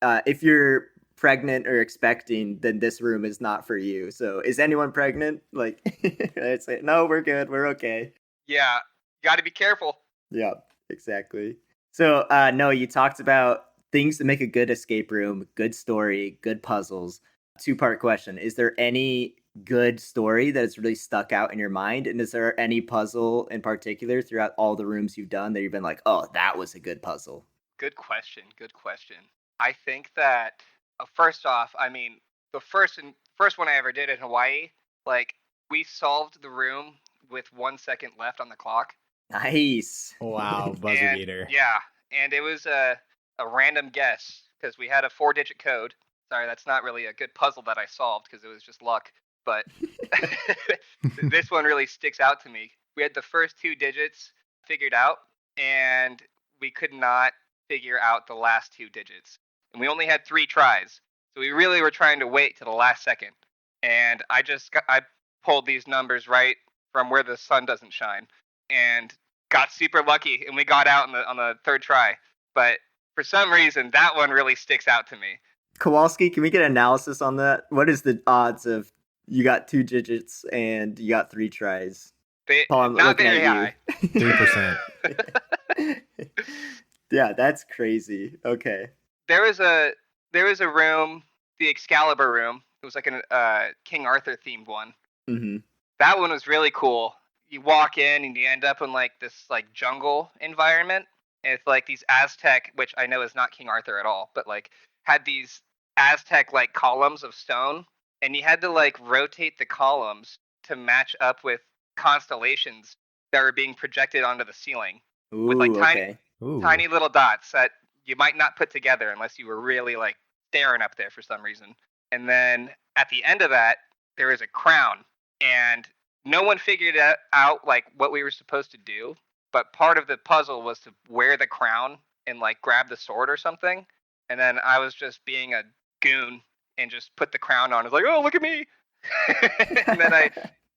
if you're pregnant or expecting, then this room is not for you." So, is anyone pregnant? Like, it's like, no, we're good, we're okay. Yeah, you got to be careful. Yeah, exactly. So, no, you talked about things to make a good escape room, good story, good puzzles. Two-part question: is there any good story that has really stuck out in your mind, and is there any puzzle in particular throughout all the rooms you've done that you've been like, oh, that was a good puzzle? Good question. I think that first off, I mean, the first one I ever did in Hawaii, like we solved the room with 1 second left on the clock. Nice. Wow, buzzer beater. Yeah, and it was a random guess because we had a 4-digit code. Sorry, that's not really a good puzzle that I solved because it was just luck. But this one really sticks out to me. We had the first 2 digits figured out, and we could not figure out the last 2 digits. And we only had 3 tries. So we really were trying to wait to the last second. And I pulled these numbers right from where the sun doesn't shine and got super lucky, and we got out on the 3rd try. But for some reason, that one really sticks out to me. Kowalski, can we get analysis on that? What is the odds of you got 2 digits and you got 3 tries? Paul, I'm not very high. 3%. Yeah, that's crazy. Okay. There was a room, the Excalibur room. It was like a King Arthur themed one. Mm-hmm. That one was really cool. You walk in and you end up in like this like jungle environment. And it's like these Aztec, which I know is not King Arthur at all, but like had these Aztec like columns of stone, and you had to like rotate the columns to match up with constellations that were being projected onto the ceiling. Ooh, with like tiny little dots that you might not put together unless you were really like staring up there for some reason. And then at the end of that, there is a crown, and no one figured out like what we were supposed to do. But part of the puzzle was to wear the crown and like grab the sword or something. And then I was just being a goon and just put the crown on. I was like, oh, look at me. And then I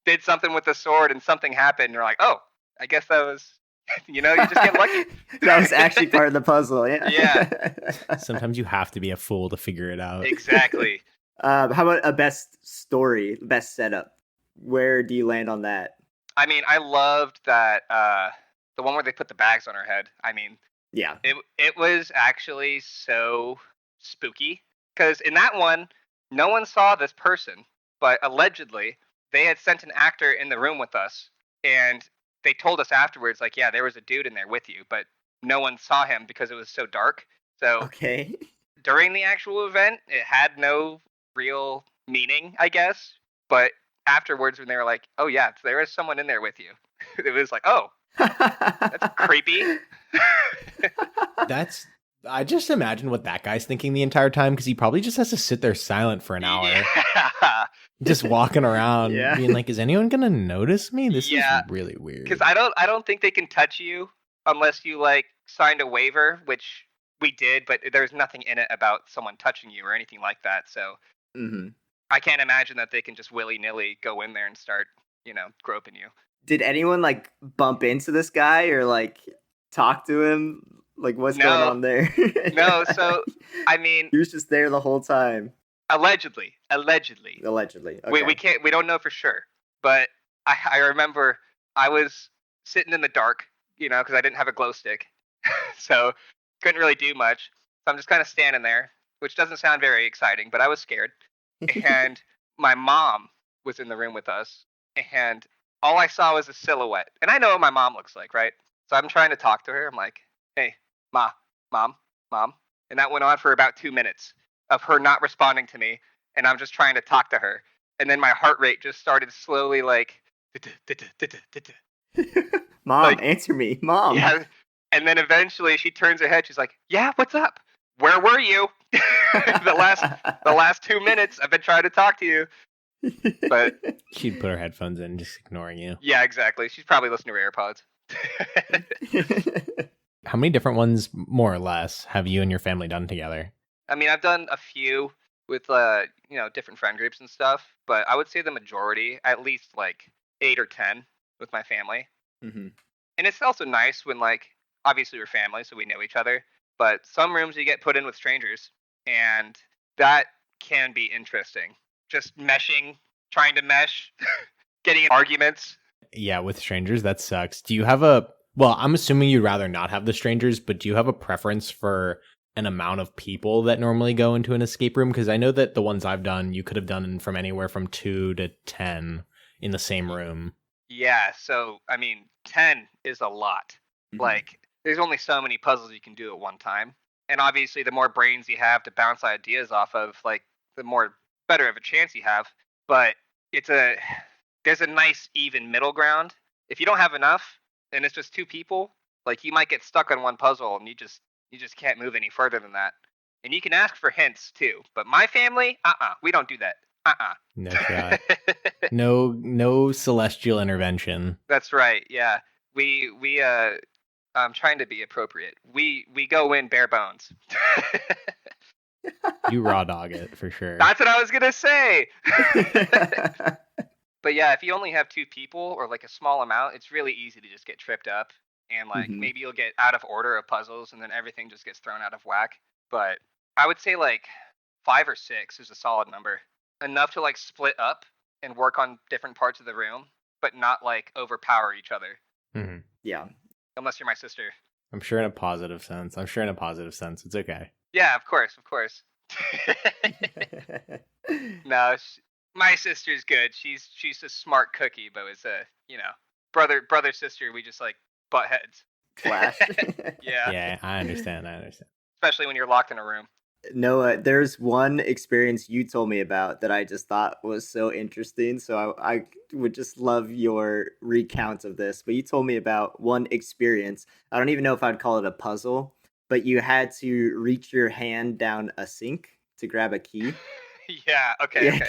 did something with the sword and something happened. And you're like, oh, I guess that was, you just get lucky. That was actually part of the puzzle. Yeah. Yeah. Sometimes you have to be a fool to figure it out. Exactly. How about a best story, best setup? Where do you land on that? I mean, I loved that the one where they put the bags on her head. I mean, yeah, it was actually so spooky because in that one, no one saw this person, but allegedly they had sent an actor in the room with us, and they told us afterwards, like, yeah, there was a dude in there with you, but no one saw him because it was so dark. So okay. During the actual event, it had no real meaning, I guess, but afterwards when they were like, oh yeah, there is someone in there with you, it was like, oh, that's creepy. I just imagine what that guy's thinking the entire time, because he probably just has to sit there silent for an hour. Yeah. Just walking around being like, is anyone gonna notice me? This is really weird. Because I don't think they can touch you unless you like signed a waiver, which we did, but there's nothing in it about someone touching you or anything like that. So I can't imagine that they can just willy-nilly go in there and start, groping you. Did anyone like bump into this guy or like talk to him Like, what's going on there? No, so I mean, he was just there the whole time. Allegedly. Okay. We don't know for sure, but I remember I was sitting in the dark, because I didn't have a glow stick, so couldn't really do much. So I'm just kind of standing there, which doesn't sound very exciting, but I was scared. And my mom was in the room with us, and all I saw was a silhouette. And I know what my mom looks like, right? So I'm trying to talk to her. I'm like, "Hey, mom, and that went on for about 2 minutes of her not responding to me, and I'm just trying to talk to her. And then my heart rate just started slowly, like, Mom, like, answer me, Mom. yeah. And then eventually she turns her head. She's like, "Yeah, what's up? Where were you? the last 2 minutes I've been trying to talk to you." But she'd put her headphones in, just ignoring you. Yeah, exactly. She's probably listening to her AirPods. How many different ones, more or less, have you and your family done together? I mean, I've done a few with different friend groups and stuff, but I would say the majority, at least like 8 or 10, with my family. Mm-hmm. And it's also nice when, like, obviously we're family, so we know each other. But some rooms you get put in with strangers, and that can be interesting. Just meshing, trying to mesh, getting in arguments. Yeah, with strangers, that sucks. Do you have well, I'm assuming you'd rather not have the strangers, but do you have a preference for an amount of people that normally go into an escape room? Because I know that the ones I've done, you could have done from anywhere from 2 to 10 in the same room. Yeah, so, I mean, 10 is a lot. Mm-hmm. Like, there's only so many puzzles you can do at one time. And obviously, the more brains you have to bounce ideas off of, like, the more better of a chance you have. But there's a nice even middle ground. If you don't have enough, and it's just 2 people, like, you might get stuck on one puzzle and you just can't move any further than that. And you can ask for hints too. But my family, we don't do that. No shot. No celestial intervention. That's right. Yeah. We I'm trying to be appropriate. We go in bare bones. You raw dog it for sure. That's what I was gonna say. But yeah, if you only have 2 people or like a small amount, it's really easy to just get tripped up, and like maybe you'll get out of order of puzzles, and then everything just gets thrown out of whack. But I would say like 5 or 6 is a solid number, enough to like split up and work on different parts of the room, but not like overpower each other. Mm-hmm. Yeah. Unless you're my sister. I'm sure in a positive sense. It's okay. Yeah, of course. No, my sister's good. She's a smart cookie, but it's brother sister. We just like butt heads. Clash. Yeah. Yeah, I understand. Especially when you're locked in a room. Noah, there's one experience you told me about that I just thought was so interesting. So I would just love your recount of this. But you told me about one experience. I don't even know if I'd call it a puzzle, but you had to reach your hand down a sink to grab a key. Yeah, okay.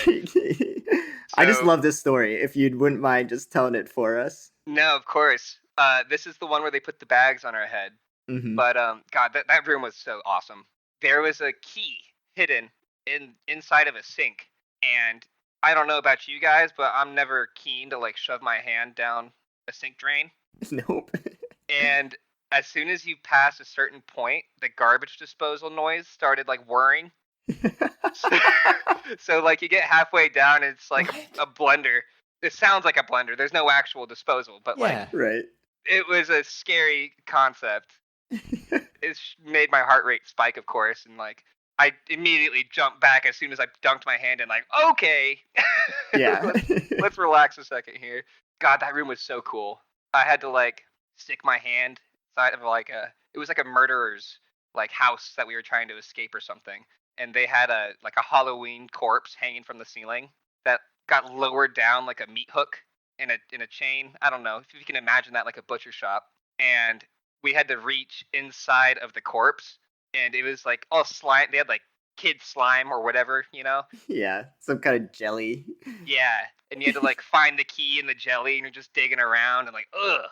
I just love this story. If you wouldn't mind just telling it for us. No, of course. This is the one where they put the bags on our head. Mm-hmm. But God, that room was so awesome. There was a key hidden inside of a sink, and I don't know about you guys, but I'm never keen to like shove my hand down a sink drain. Nope. And as soon as you pass a certain point, the garbage disposal noise started like whirring. So like you get halfway down, and it's like a blender. It sounds like a blender. There's no actual disposal, but like right. It was a scary concept. It made my heart rate spike, of course, and like I immediately jumped back as soon as I dunked my hand in. Like, okay, yeah, let's relax a second here. God, that room was so cool. I had to like stick my hand inside of it was like a murderer's like house that we were trying to escape or something, and they had a Halloween corpse hanging from the ceiling that got lowered down like a meat hook in a chain. I don't know if you can imagine that, like a butcher shop, and we had to reach inside of the corpse, and it was like all slime. They had like kid slime or whatever, Yeah, some kind of jelly. Yeah, and you had to like find the key in the jelly, and you're just digging around and like, ugh.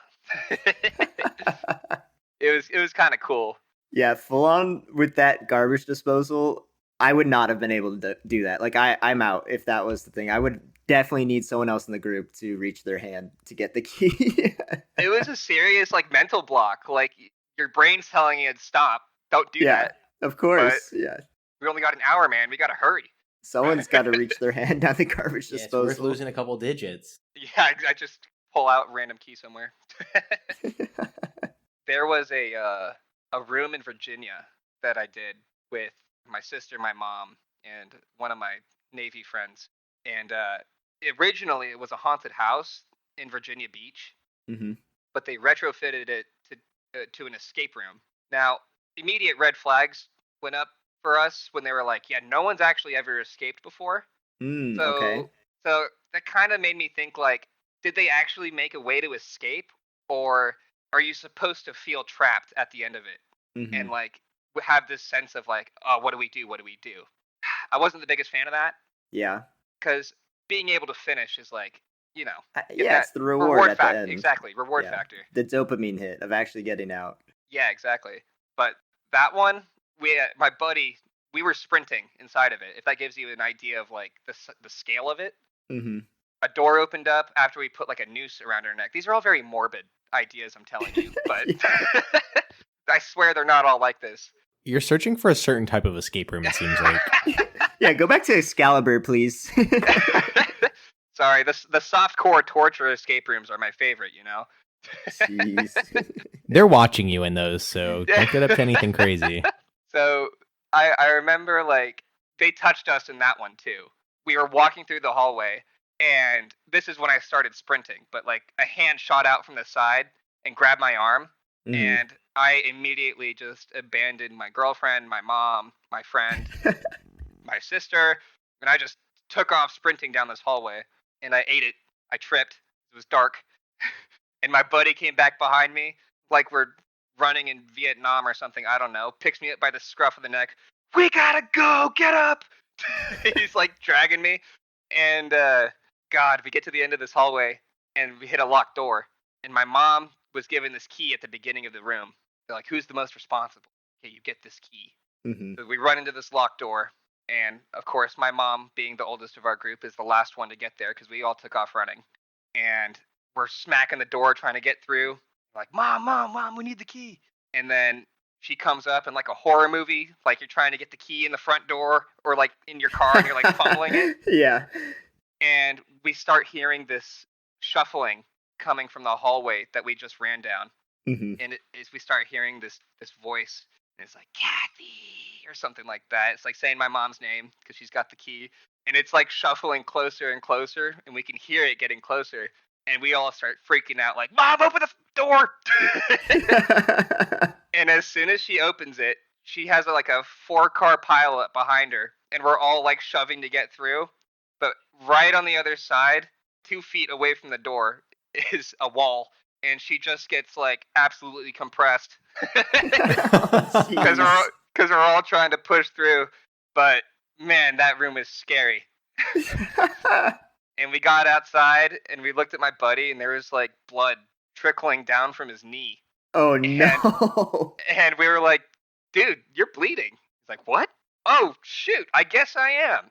It was kind of cool. Yeah, full on with that garbage disposal. I would not have been able to do that. Like I'm out if that was the thing. I would definitely need someone else in the group to reach their hand to get the key. It was a serious like mental block. Like your brain's telling you to stop. Don't do that. Of course. Yeah. We only got an hour, man. We got to hurry. Someone's got to reach their hand down the garbage Yeah, disposal. it's worth losing a couple digits. Yeah, I just pull out a random key somewhere. There was a room in Virginia that I did with my sister, my mom, and one of my Navy friends. And originally it was a haunted house in Virginia Beach, but they retrofitted it to an escape room. Now, immediate red flags went up for us when they were like, yeah, no one's actually ever escaped before. Okay. So that kind of made me think, like, did they actually make a way to escape, or are you supposed to feel trapped at the end of it and like have this sense of like, oh, what do we do? What do we do? I wasn't the biggest fan of that. Yeah. Because being able to finish is like, you know, it's the reward at the end. Exactly, reward factor. The dopamine hit of actually getting out. Yeah, exactly. But that one, my buddy, we were sprinting inside of it. If that gives you an idea of like the scale of it. A door opened up after we put like a noose around her neck. These are all very morbid ideas, I'm telling you, but I swear they're not all like this. You're searching for a certain type of escape room, it seems like. Yeah, go back to Excalibur, please. Sorry, the softcore torture escape rooms are my favorite, you know? Jeez. They're watching you in those, so don't get up to anything crazy. So I remember, like, they touched us in that one, too. We were walking through the hallway, and this is when I started sprinting, but, like, a hand shot out from the side and grabbed my arm, and I immediately just abandoned my girlfriend, my mom, my friend, my sister, and I just took off sprinting down this hallway, and I ate it. I tripped. It was dark. And my buddy came back behind me, like we're running in Vietnam or something, I don't know, picks me up by the scruff of the neck. We gotta go, get up! He's like dragging me. And God, we get to the end of this hallway, and we hit a locked door. And my mom was given this key at the beginning of the room. They're like, who's the most responsible? Okay, you get this key. So we run into this locked door. And, of course, my mom, being the oldest of our group, is the last one to get there because we all took off running. And we're smacking the door trying to get through. We're like, Mom, we need the key. And then she comes up in like a horror movie, like you're trying to get the key in the front door or like in your car and you're like fumbling it. Yeah. And we start hearing this shuffling coming from the hallway that we just ran down. And as we start hearing this voice, and it's like, Kathy, or something like that. It's like saying my mom's name because she's got the key. And it's like shuffling closer and closer, and we can hear it getting closer. And we all start freaking out like, Mom, open the door! And as soon as she opens it, she has like a 4-car pileup behind her. And we're all like shoving to get through. But right on the other side, 2 feet away from the door, is a wall. And she just gets like absolutely compressed. Because we're all trying to push through. But man, that room is scary. And we got outside and we looked at my buddy and there was like blood trickling down from his knee. Oh no. And we were like, dude, you're bleeding. He's like, what? Oh shoot, I guess I am.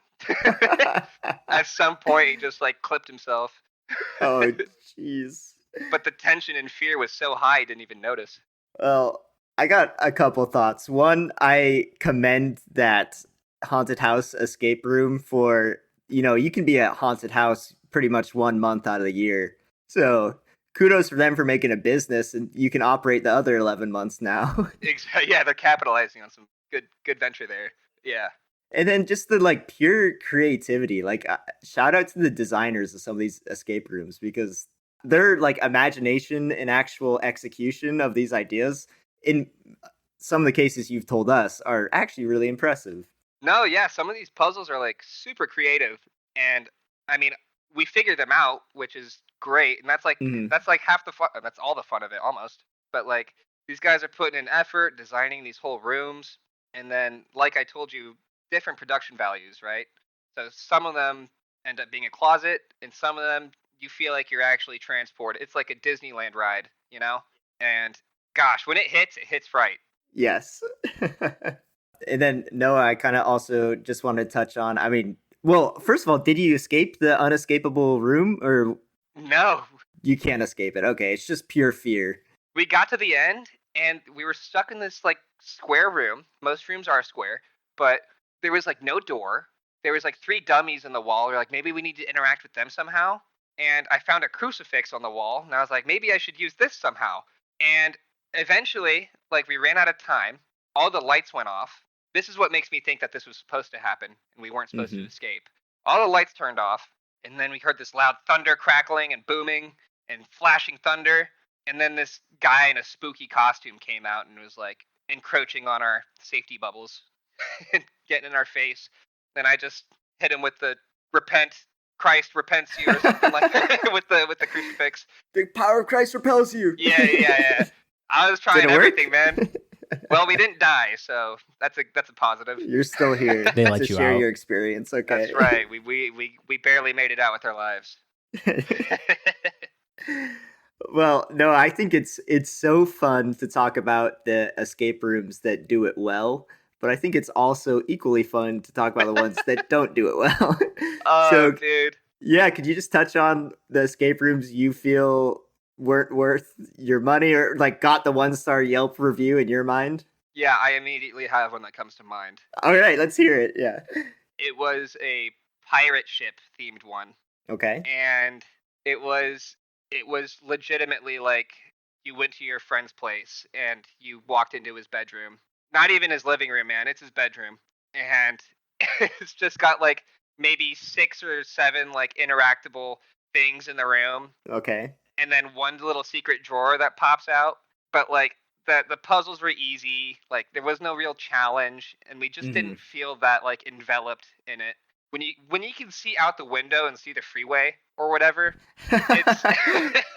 At some point he just like clipped himself. Oh jeez. But the tension and fear was so high he didn't even notice. Well, I got a couple thoughts. One, I commend that haunted house escape room for, you can be at haunted house pretty much 1 month out of the year. So kudos for them for making a business, and you can operate the other 11 months now. Yeah, they're capitalizing on some good venture there. Yeah. And then just the like pure creativity, like shout out to the designers of some of these escape rooms, because their like imagination and actual execution of these ideas in some of the cases you've told us are actually really impressive. No, yeah, some of these puzzles are like super creative, and I mean, we figured them out, which is great, and that's like half the fun. That's all the fun of it, almost. But like these guys are putting in effort designing these whole rooms, and then like I told you, different production values, right? So some of them end up being a closet, and some of them you feel like you're actually transported. It's like a Disneyland ride, And gosh, when it hits right. Yes. And then Noah, I kind of also just want to touch on, well, first of all, did you escape the unescapable room, or no? You can't escape it. Okay, it's just pure fear. We got to the end and we were stuck in this like square room. Most rooms are square, but there was like no door. There was like 3 dummies in the wall. We're like, maybe we need to interact with them somehow. And I found a crucifix on the wall, and I was like, maybe I should use this somehow. And eventually, like, we ran out of time. All the lights went off. This is what makes me think that this was supposed to happen, and we weren't supposed to escape. All the lights turned off, and then we heard this loud thunder crackling and booming and flashing thunder. And then this guy in a spooky costume came out and was like encroaching on our safety bubbles and getting in our face. Then I just hit him with the repent, Christ repents you, or something like that with the crucifix. The power of Christ repels you. Yeah. I was trying Did it everything, work? man. Well, we didn't die, so that's a positive. You're still here They let to you share out. your experience. Okay. That's right. We barely made it out with our lives. Well, no, I think it's so fun to talk about the escape rooms that do it well, but I think it's also equally fun to talk about the ones that don't do it well. Oh, So, dude. yeah, could you just touch on the escape rooms you feel weren't worth your money or like got the 1-star Yelp review in your mind? Yeah, I immediately have one that comes to mind. All right, let's hear it. Yeah. It was a pirate ship themed one, Okay. and it was legitimately like you went to your friend's place and you walked into his bedroom. Not even his living room, man. It's his bedroom, and it's just got like maybe 6 or 7 like interactable things in the room, Okay. and then one little secret drawer that pops out. But like the puzzles were easy. Like there was no real challenge, and we just didn't feel that like enveloped in it. When you can see out the window and see the freeway or whatever, it's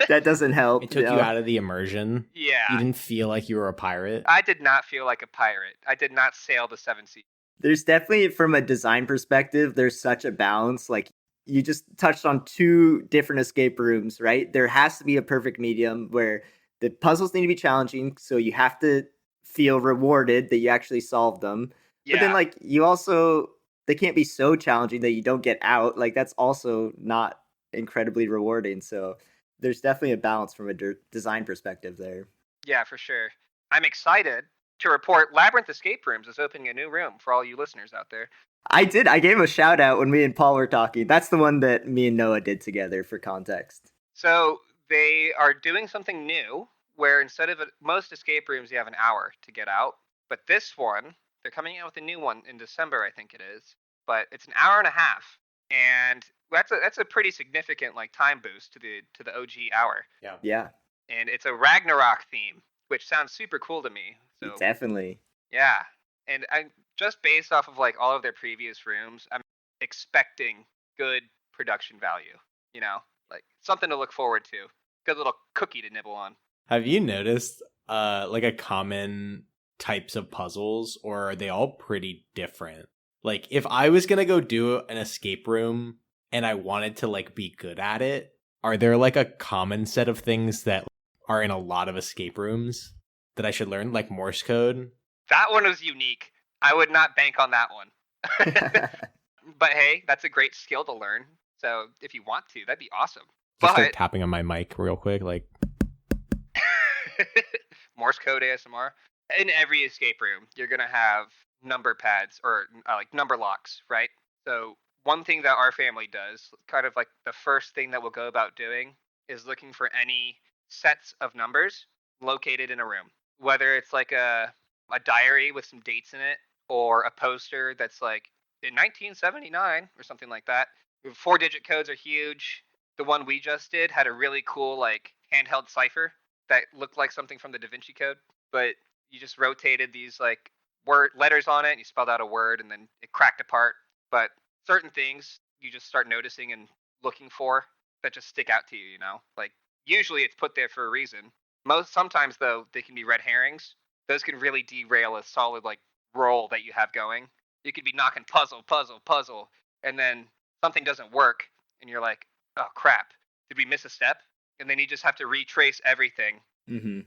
That doesn't help. It took no. you out of the immersion. yeah. You didn't feel like you were a pirate. I did not feel like a pirate. I did not sail the 7 seas. There's definitely, from a design perspective, there's such a balance. Like, you just touched on 2 different escape rooms, right? There has to be a perfect medium where the puzzles need to be challenging, so you have to feel rewarded that you actually solved them. Yeah. But then, like, you also, they can't be so challenging that you don't get out. Like, that's also not incredibly rewarding. So there's definitely a balance from a design perspective there. Yeah, for sure. I'm excited to report Labyrinth Escape Rooms is opening a new room for all you listeners out there. I did. I gave a shout out when me and Paul were talking. That's the one that me and Noah did together for context. So they are doing something new where instead of most escape rooms, you have an hour to get out. But this one, they're coming out with a new one in December, I think it is. But it's an hour and a half. And that's a pretty significant like time boost to the OG hour. Yeah, And it's a Ragnarok theme, which sounds super cool to me. So definitely. yeah. And I just based off of like all of their previous rooms, I'm expecting good production value, like something to look forward to. Good little cookie to nibble on. Have you noticed like a common types of puzzles, or are they all pretty different? Like if I was going to go do an escape room and I wanted to like be good at it, are there like a common set of things that are in a lot of escape rooms that I should learn, like Morse code? That one was unique. I would not bank on that one. But hey, that's a great skill to learn. So if you want to, that'd be awesome. Just start But tapping on my mic real quick, like Morse code ASMR. In every escape room, you're going to have number pads or like number locks, right? So one thing that our family does, kind of like the first thing that we'll go about doing, is looking for any sets of numbers located in a room. Whether it's like a diary with some dates in it, or a poster that's like in 1979 or something like that. 4-digit codes are huge. The one we just did had a really cool like handheld cipher that looked like something from the Da Vinci Code, but you just rotated these like letters on it and you spelled out a word and then it cracked apart. But certain things you just start noticing and looking for that just stick out to you, like usually it's put there for a reason. Sometimes though they can be red herrings. Those can really derail a solid like roll that you have going. You could be knocking puzzle, and then something doesn't work and you're like, oh crap, did we miss a step? And then you just have to retrace everything. And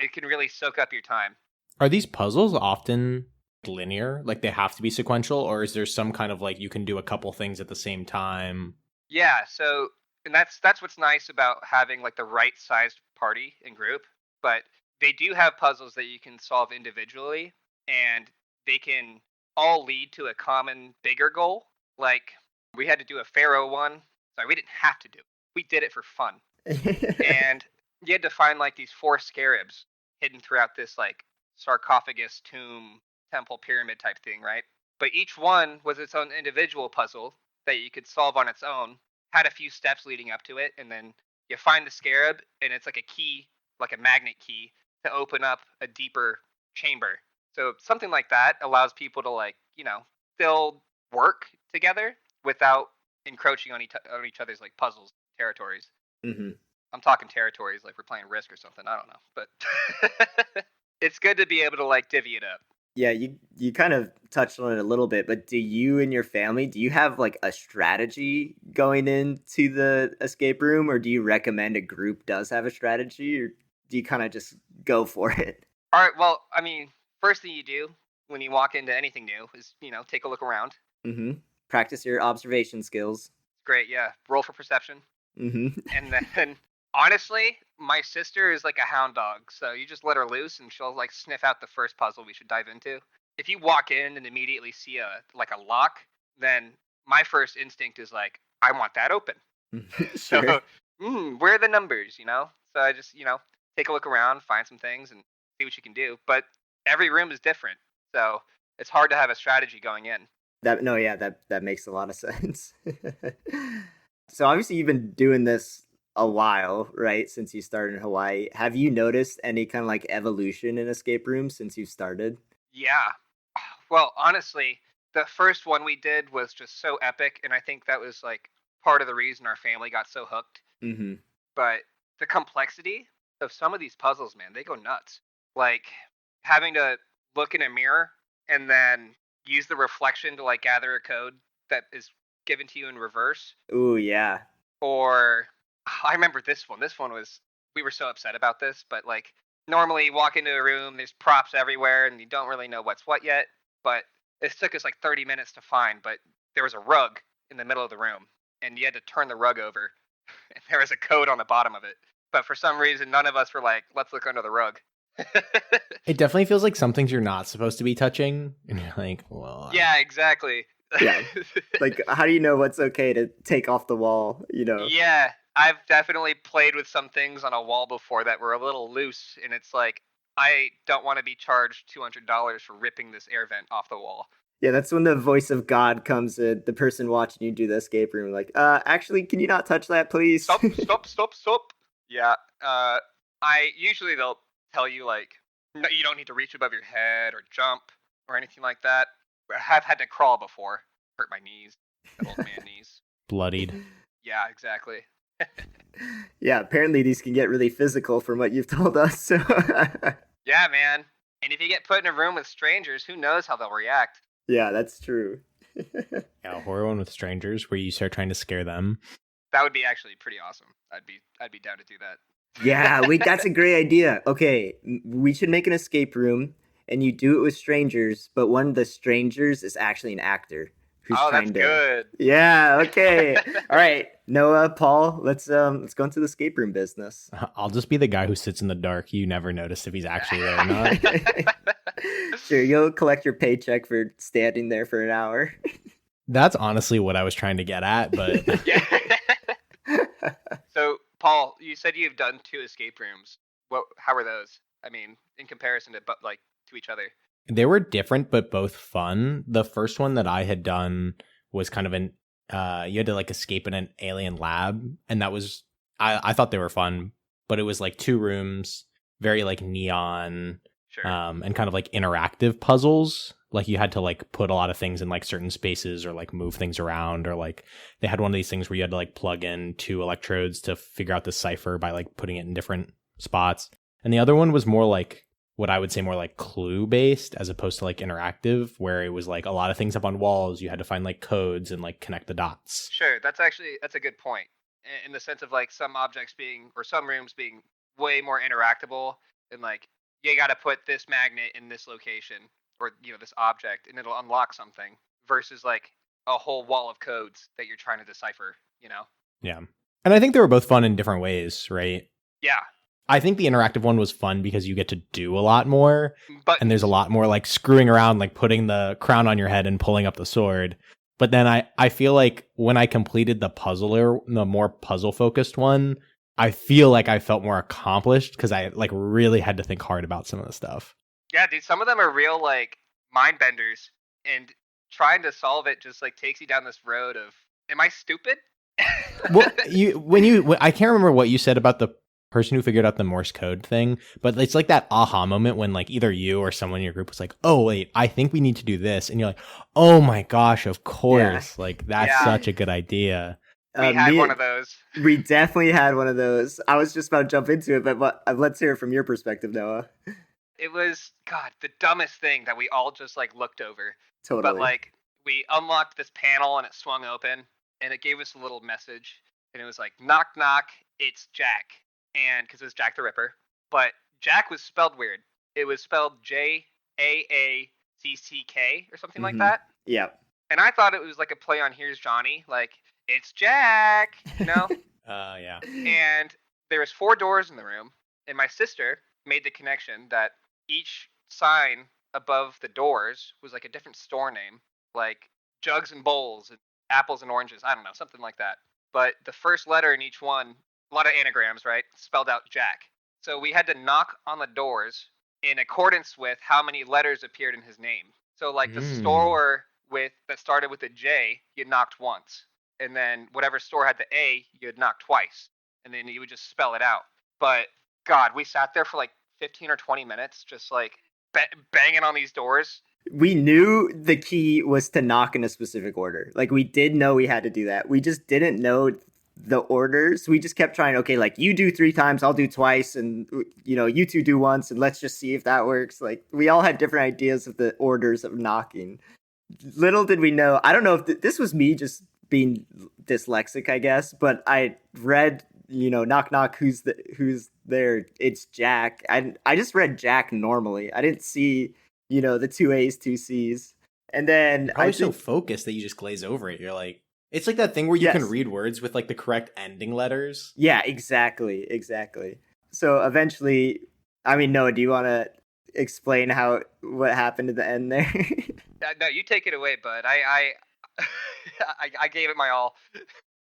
it can really soak up your time. Are these puzzles often linear? Like they have to be sequential, or is there some kind of like you can do a couple things at the same time? Yeah, so and that's what's nice about having like the right sized party and group. But they do have puzzles that you can solve individually, and they can all lead to a common bigger goal. Like we had to do a pharaoh one. Sorry, we didn't have to do it. We did it for fun. And you had to find like these 4 scarabs hidden throughout this like sarcophagus tomb temple pyramid type thing, right? But each one was its own individual puzzle that you could solve on its own, had a few steps leading up to it, and then you find the scarab, and it's like a key, like a magnet key, to open up a deeper chamber. So something like that allows people to like, still work together without encroaching on each other's like puzzles territories. Hmm. I'm talking territories like we're playing Risk or something. I don't know, but it's good to be able to like divvy it up. Yeah, you kind of touched on it a little bit, but do you and your family, do you have like a strategy going into the escape room, or do you recommend a group does have a strategy, or do you kind of just go for it? All right. Well, I mean, first thing you do when you walk into anything new is take a look around. Mm-hmm. Practice your observation skills. Great. Yeah. Roll for perception. Mm-hmm. And then honestly, my sister is like a hound dog, so you just let her loose and she'll like sniff out the first puzzle we should dive into. If you walk in and immediately see a lock, then my first instinct is like, I want that open. Sure. So, where are the numbers, So I just, take a look around, find some things and see what you can do. But every room is different. So it's hard to have a strategy going in. That makes a lot of sense. So obviously you've been doing this a while, right? Since you started in Hawaii. Have you noticed any kind of like evolution in escape rooms since you started? Yeah. Well, honestly, the first one we did was just so epic, and I think that was like part of the reason our family got so hooked. Mm-hmm. But the complexity of some of these puzzles, man, they go nuts. Like having to look in a mirror and then use the reflection to like gather a code that is given to you in reverse. Ooh, yeah. Or I remember this one. This one was, we were so upset about this, but like normally you walk into a room, there's props everywhere, and you don't really know what's what yet. But it took us like 30 minutes to find, but there was a rug in the middle of the room, and you had to turn the rug over, and there was a code on the bottom of it. But for some reason, none of us were like, let's look under the rug. It definitely feels like some things you're not supposed to be touching, and you're like, well, Yeah, exactly. Yeah. Like, how do you know what's okay to take off the wall, Yeah, I've definitely played with some things on a wall before that were a little loose, and it's like, I don't want to be charged $200 for ripping this air vent off the wall. Yeah, that's when the voice of God comes in, the person watching you do the escape room, like, actually, can you not touch that, please? Stop. Yeah, I usually they'll tell you like, no, you don't need to reach above your head or jump or anything like that. I have had to crawl before, hurt my knees, old man knees. bloodied. Yeah, exactly. Yeah, apparently these can get really physical from what you've told us. So. Yeah, man. And if you get put in a room with strangers, who knows how they'll react? Yeah, that's true. Yeah, a horror one with strangers where you start trying to scare them. That would be actually pretty awesome. I'd be down to do that. Yeah, that's a great idea. Okay, we should make an escape room, and you do it with strangers, but one of the strangers is actually an actor who's trying to. Good. Yeah. Okay. All right, Noah, Paul, let's go into the escape room business. I'll just be the guy who sits in the dark. You never notice if he's actually there or not. Sure, you'll collect your paycheck for standing there for an hour. That's honestly what I was trying to get at, but Yeah. So, Paul, you said you've done 2 escape rooms. How were those? I mean, in comparison to to each other. they were different but both fun. The first one that I had done was kind of an you had to like escape in an alien lab, and that was I thought they were fun, but it was like 2 rooms, very like neon, Sure. and kind of like interactive puzzles. Like you had to like put a lot of things in like certain spaces or like move things around, or like they had one of these things where you had to like plug in 2 electrodes to figure out the cipher by like putting it in different spots. And the other one was more like what I would say more like clue based as opposed to like interactive, where it was like a lot of things up on walls. You had to find like codes and like connect the dots. Sure, that's a good point. In the sense of like some objects being or some rooms being way more interactable, and like you got to put this magnet in this location or this object and it'll unlock something, versus like a whole wall of codes that you're trying to decipher. Yeah. And I think they were both fun in different ways, right? Yeah. I think the interactive one was fun because you get to do a lot more, But and there's a lot more like screwing around, like putting the crown on your head and pulling up the sword. But then I feel like when I completed the more puzzle focused one, I feel like I felt more accomplished because I like really had to think hard about some of the stuff. yeah, dude, some of them are real like mind benders, and trying to solve it just like takes you down this road of, am I stupid? Well, I can't remember what you said about the person who figured out the Morse code thing, but it's like that aha moment when like either you or someone in your group was like, "Oh wait, I think we need to do this," and you're like, "Oh my gosh, of course!" Like that's Yeah. such a good idea. We had one of those. We definitely had one of those. I was just about to jump into it, but let's hear it from your perspective, Noah. It was, God, the dumbest thing that we all just like looked over. Totally. But like we unlocked this panel and it swung open and it gave us a little message and it was like, knock knock, it's Jack. And because it was Jack the Ripper, but Jack was spelled weird. It was spelled Jaack or something like that. Yeah. And I thought it was like a play on Here's Johnny, like it's Jack, you know? Yeah. And there was 4 doors in the room, and my sister made the connection that each sign above the doors was like a different store name, like Jugs and Bowls and Apples and Oranges. I don't know, something like that. But the first letter in each one, a lot of anagrams, right? Spelled out Jack. So we had to knock on the doors in accordance with how many letters appeared in his name. So like the store that started with a J, you knocked once. And then whatever store had the A, you had knocked twice. And then you would just spell it out. But God, we sat there for like 15 or 20 minutes just like banging on these doors. We knew the key was to knock in a specific order. Like we did know we had to do that. We just didn't know the orders. We just kept trying, okay, like you do 3 times, I'll do twice, and you know, you 2 do once, and let's just see if that works. Like we all had different ideas of the orders of knocking. Little did we know, I don't know if this was me just being dyslexic, I guess, but I read, you know, knock knock, who's there, it's Jack. I just read Jack normally. I didn't see, you know, the 2 A's 2 C's. And then Probably so focused that you just glaze over it. You're like, it's like that thing where you can read words with like the correct ending letters. Yeah, exactly. So eventually, I mean, Noah, do you want to explain what happened at the end there? No, you take it away, bud. I gave it my all.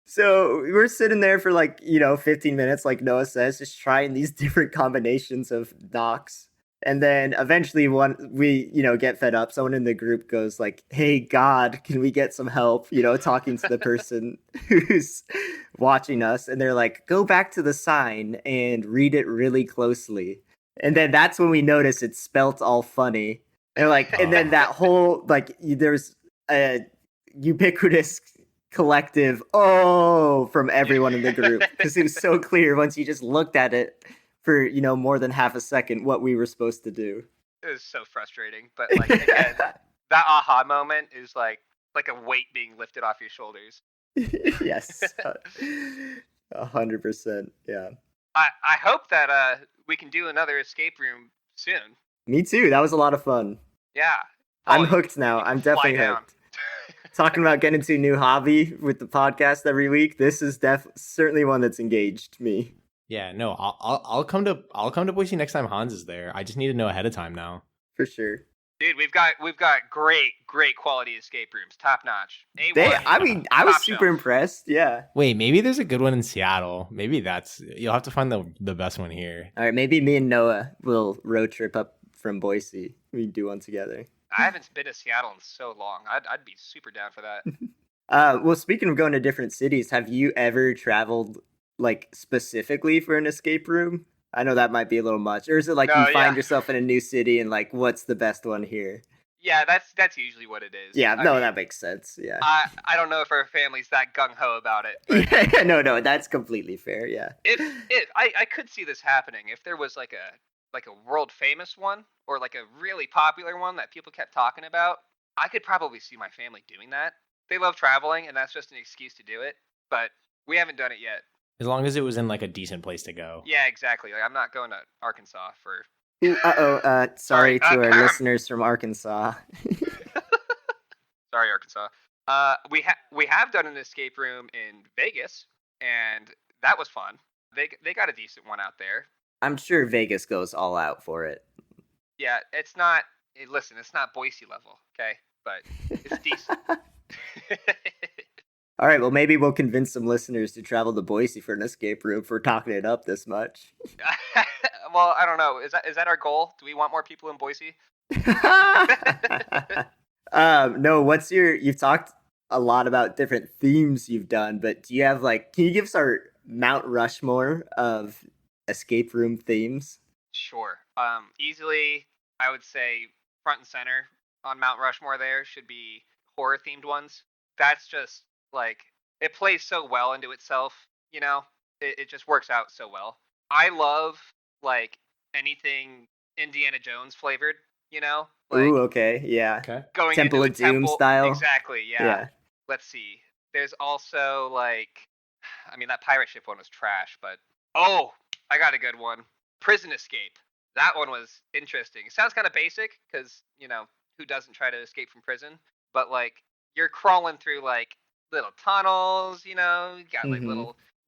So we're sitting there for like, you know, 15 minutes, like Noah says, just trying these different combinations of knocks. And then eventually we, you know, get fed up. Someone in the group goes like, "Hey, God, can we get some help?" You know, talking to the person who's watching us. And they're like, "Go back to the sign and read it really closely." And then that's when we notice it's spelt all funny. They're like, and then that whole, like, there's a ubiquitous collective from everyone in the group, because it was so clear once you just looked at it for, you know, more than half a second what we were supposed to do. It was so frustrating, but like again, that aha moment is like a weight being lifted off your shoulders. Yes, 100%. Yeah. I hope that we can do another escape room soon. Me too. That was a lot of fun. Yeah. I'm hooked now. I'm definitely hooked. Talking about getting into a new hobby with the podcast every week, this is certainly one that's engaged me. Yeah, no, I'll come to Boise next time Hans is there. I just need to know ahead of time now. For sure. Dude, we've got great quality escape rooms, top notch. I was super impressed. Yeah. Wait, maybe there's a good one in Seattle. Maybe you'll have to find the best one here. All right, maybe me and Noah will road trip up from Boise. We do one together. I haven't been to Seattle in so long. I'd be super down for that. Well, speaking of going to different cities, have you ever traveled like specifically for an escape room? I know that might be a little much. Or is it like you find yourself in a new city and like, what's the best one here? Yeah, that's usually what it is. Yeah, no, that makes sense. Yeah. I don't know if our family's that gung-ho about it. Yeah, no, that's completely fair. Yeah. I could see this happening if there was like a world famous one or like a really popular one that people kept talking about. I could probably see my family doing that. They love traveling, and that's just an excuse to do it. But we haven't done it yet. As long as it was in like a decent place to go. Yeah, exactly. Like I'm not going to Arkansas for. Sorry to our listeners from Arkansas. Sorry, Arkansas. We have done an escape room in Vegas, and that was fun. They got a decent one out there. I'm sure Vegas goes all out for it. Yeah, it's not. Listen, it's not Boise level, okay, but it's decent. All right, well, maybe we'll convince some listeners to travel to Boise for an escape room for talking it up this much. Well, I don't know. Is that our goal? Do we want more people in Boise? No, you've talked a lot about different themes you've done, but do you have can you give us our Mount Rushmore of escape room themes? Sure. Easily, I would say front and center on Mount Rushmore there should be horror themed ones. That's just like it plays so well into itself, you know? It just works out so well. I love like anything Indiana Jones flavored, you know? Like Ooh, okay, yeah. Okay. going Temple into of a Doom temple. style. Exactly, yeah. Yeah. Let's see. There's also I mean that pirate ship one was trash, but oh, I got a good one. Prison Escape. That one was interesting. It sounds kind of basic because who doesn't try to escape from prison? But you're crawling through little tunnels. You got Mhm.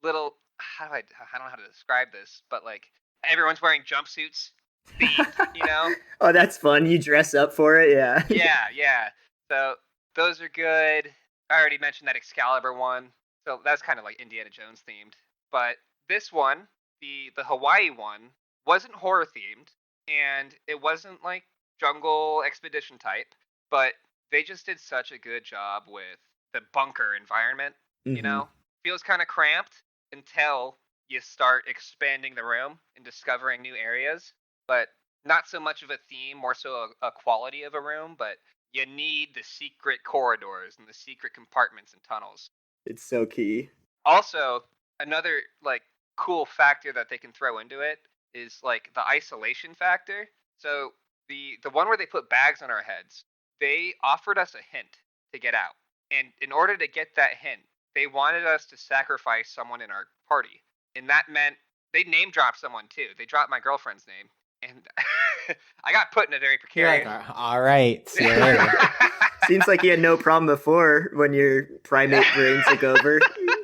little. I don't know how to describe this, but everyone's wearing jumpsuits themed. Oh, that's fun. You dress up for it, yeah. Yeah. So those are good. I already mentioned that Excalibur one. So that's kind of like Indiana Jones themed. But this one, the Hawaii one, wasn't horror themed, and it wasn't like jungle expedition type, but they just did such a good job with the bunker environment. Mhm. Feels kind of cramped until you start expanding the room and discovering new areas, but not so much of a theme, more so a quality of a room, but you need the secret corridors and the secret compartments and tunnels. It's so key. Also, another cool factor that they can throw into it is the isolation factor. So the one where they put bags on our heads, they offered us a hint to get out. And in order to get that hint, they wanted us to sacrifice someone in our party. And that meant they name dropped someone too. They dropped my girlfriend's name. And I got put in a very You're precarious. like, all right, see you later. Seems like you had no problem before when your primate brain took over.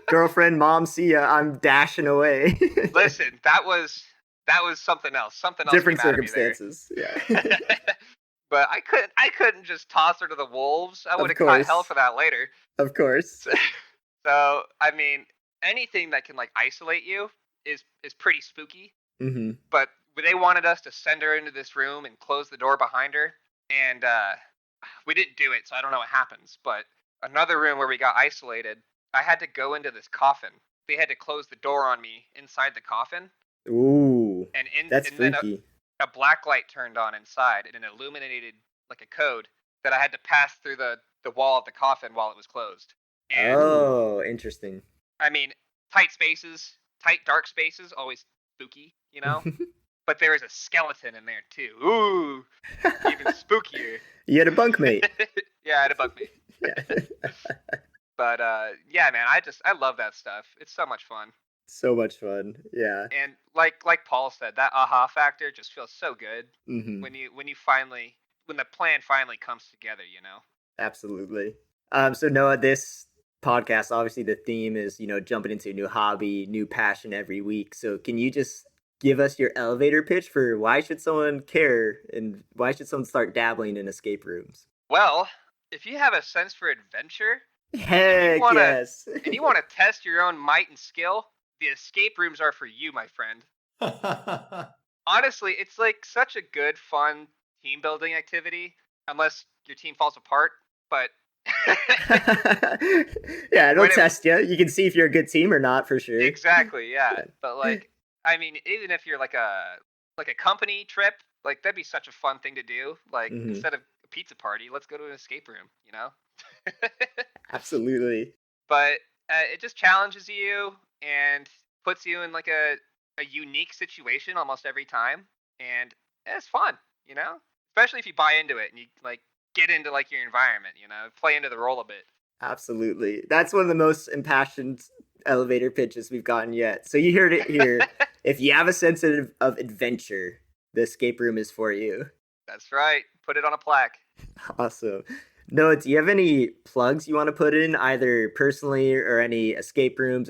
Girlfriend, mom, see ya. I'm dashing away. Listen, that was something else. Something else Different came out of me there. circumstances. Yeah. But I couldn't just toss her to the wolves. I would have Of caught hell course. for that later. Of course. So I mean, anything that can isolate you is pretty spooky. Mm-hmm. But they wanted us to send her into this room and close the door behind her, and we didn't do it, so I don't know what happens. But another room where we got isolated, I had to go into this coffin. They had to close the door on me inside the coffin, Ooh. and That's then freaky. a black light turned on inside, and it illuminated a code that I had to pass through the wall of the coffin while it was closed. And Oh, interesting. I mean, tight dark spaces, always spooky, But there is a skeleton in there too. Ooh, even spookier. You had a bunkmate. Yeah, I had a bunkmate. Yeah. But yeah, man, I love that stuff. It's so much fun. So much fun. Yeah. And like Paul said, that aha factor just feels so good Mm-hmm. when the plan finally comes together. Absolutely. So Noah, this podcast, obviously the theme is, jumping into a new hobby, new passion every week. So can you just give us your elevator pitch for why should someone care and why should someone start dabbling in escape rooms? Well, if you have a sense for adventure, Heck yes. and you want to test your own might and skill, the escape rooms are for you, my friend. Honestly, it's such a good, fun team building activity, unless your team falls apart. But yeah, it'll test you. You can see if you're a good team or not, for sure. Exactly, yeah. But I mean, even if you're a company trip, that'd be such a fun thing to do. Instead of a pizza party, let's go to an escape room. Absolutely. But it just challenges you and puts you in a unique situation almost every time, and it's fun. Especially if you buy into it and you get into your environment. Play into the role a bit. Absolutely. That's one of the most impassioned elevator pitches we've gotten yet. So you heard it here. If you have a sense of adventure, the escape room is for you. That's right. Put it on a plaque. Awesome. Noah, do you have any plugs you want to put in, either personally or any escape room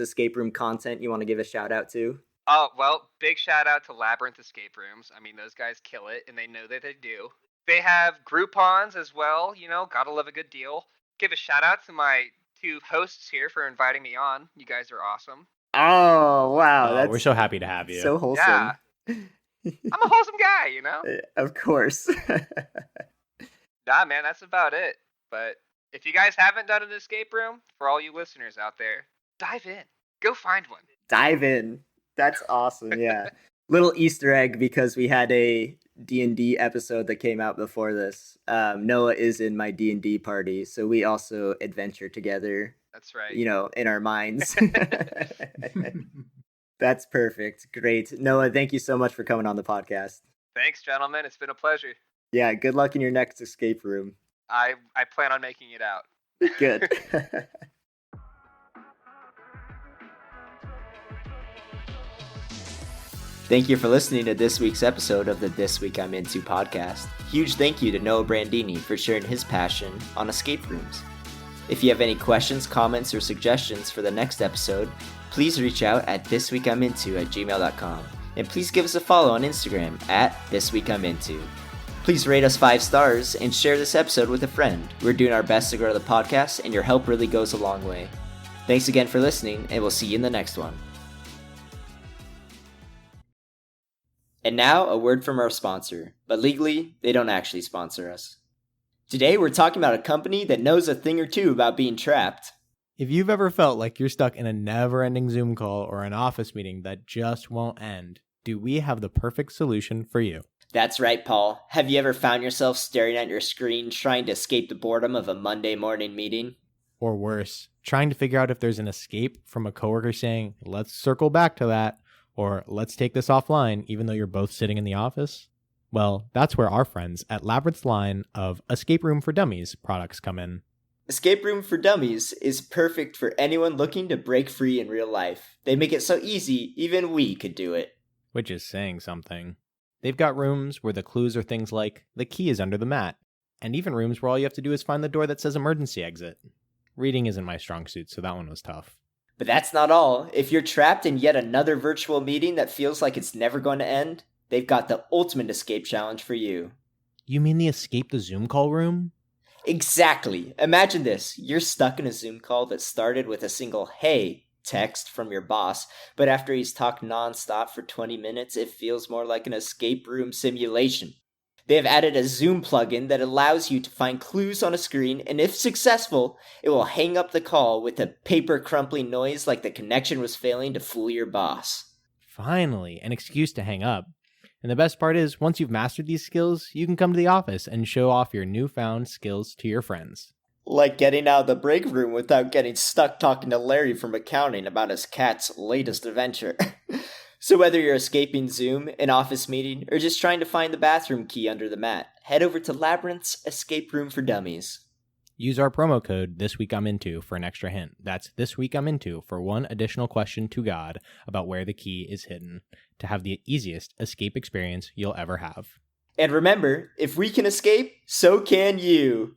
content you want to give a shout out to? Oh, well, big shout out to Labyrinth Escape Rooms. I mean, those guys kill it, and they know that they do. They have Groupons as well, gotta love a good deal. Give a shout out to my two hosts here for inviting me on. You guys are awesome. Oh, wow. Oh, we're That's so happy to have you. so Yeah, wholesome. I'm a wholesome guy. Of course. Nah, man, that's about it. But if you guys haven't done an escape room, for all you listeners out there, dive in. Go find one. Dive in. That's awesome. Yeah. Little Easter egg, because we had a D&D episode that came out before this. Noah is in my D&D party, so we also adventure together, That's right. in our minds. That's perfect. Great. Noah, thank you so much for coming on the podcast. Thanks, gentlemen. It's been a pleasure. Yeah, good luck in your next escape room. I plan on making it out. Good. Thank you for listening to this week's episode of the This Week I'm Into podcast. Huge thank you to Noah Brandini for sharing his passion on escape rooms. If you have any questions, comments, or suggestions for the next episode, please reach out at thisweekiminto@gmail.com. And please give us a follow on Instagram at thisweekiminto. Please rate us 5 stars and share this episode with a friend. We're doing our best to grow the podcast, and your help really goes a long way. Thanks again for listening, and we'll see you in the next one. And now, a word from our sponsor, but legally, they don't actually sponsor us. Today, we're talking about a company that knows a thing or two about being trapped. If you've ever felt like you're stuck in a never-ending Zoom call or an office meeting that just won't end, do we have the perfect solution for you? That's right, Paul. Have you ever found yourself staring at your screen trying to escape the boredom of a Monday morning meeting? Or worse, trying to figure out if there's an escape from a coworker saying, let's circle back to that, or let's take this offline even though you're both sitting in the office? Well, that's where our friends at Labyrinth's line of Escape Room for Dummies products come in. Escape Room for Dummies is perfect for anyone looking to break free in real life. They make it so easy, even we could do it. Which is saying something. They've got rooms where the clues are things like, the key is under the mat, and even rooms where all you have to do is find the door that says emergency exit. Reading isn't my strong suit, so that one was tough. But that's not all. If you're trapped in yet another virtual meeting that feels like it's never going to end, they've got the ultimate escape challenge for you. You mean the escape the Zoom call room? Exactly. Imagine this. You're stuck in a Zoom call that started with a single "hey" text from your boss, but after he's talked nonstop for 20 minutes, it feels more like an escape room simulation. They have added a Zoom plugin that allows you to find clues on a screen, and if successful, it will hang up the call with a paper crumpling noise like the connection was failing to fool your boss. Finally, an excuse to hang up. And the best part is, once you've mastered these skills, you can come to the office and show off your newfound skills to your friends. Like getting out of the break room without getting stuck talking to Larry from accounting about his cat's latest adventure. So whether you're escaping Zoom, an office meeting, or just trying to find the bathroom key under the mat, head over to Labyrinth's Escape Room for Dummies. Use our promo code ThisWeekI'mInto for an extra hint. That's ThisWeekI'mInto for one additional question to God about where the key is hidden, to have the easiest escape experience you'll ever have. And remember, if we can escape, so can you.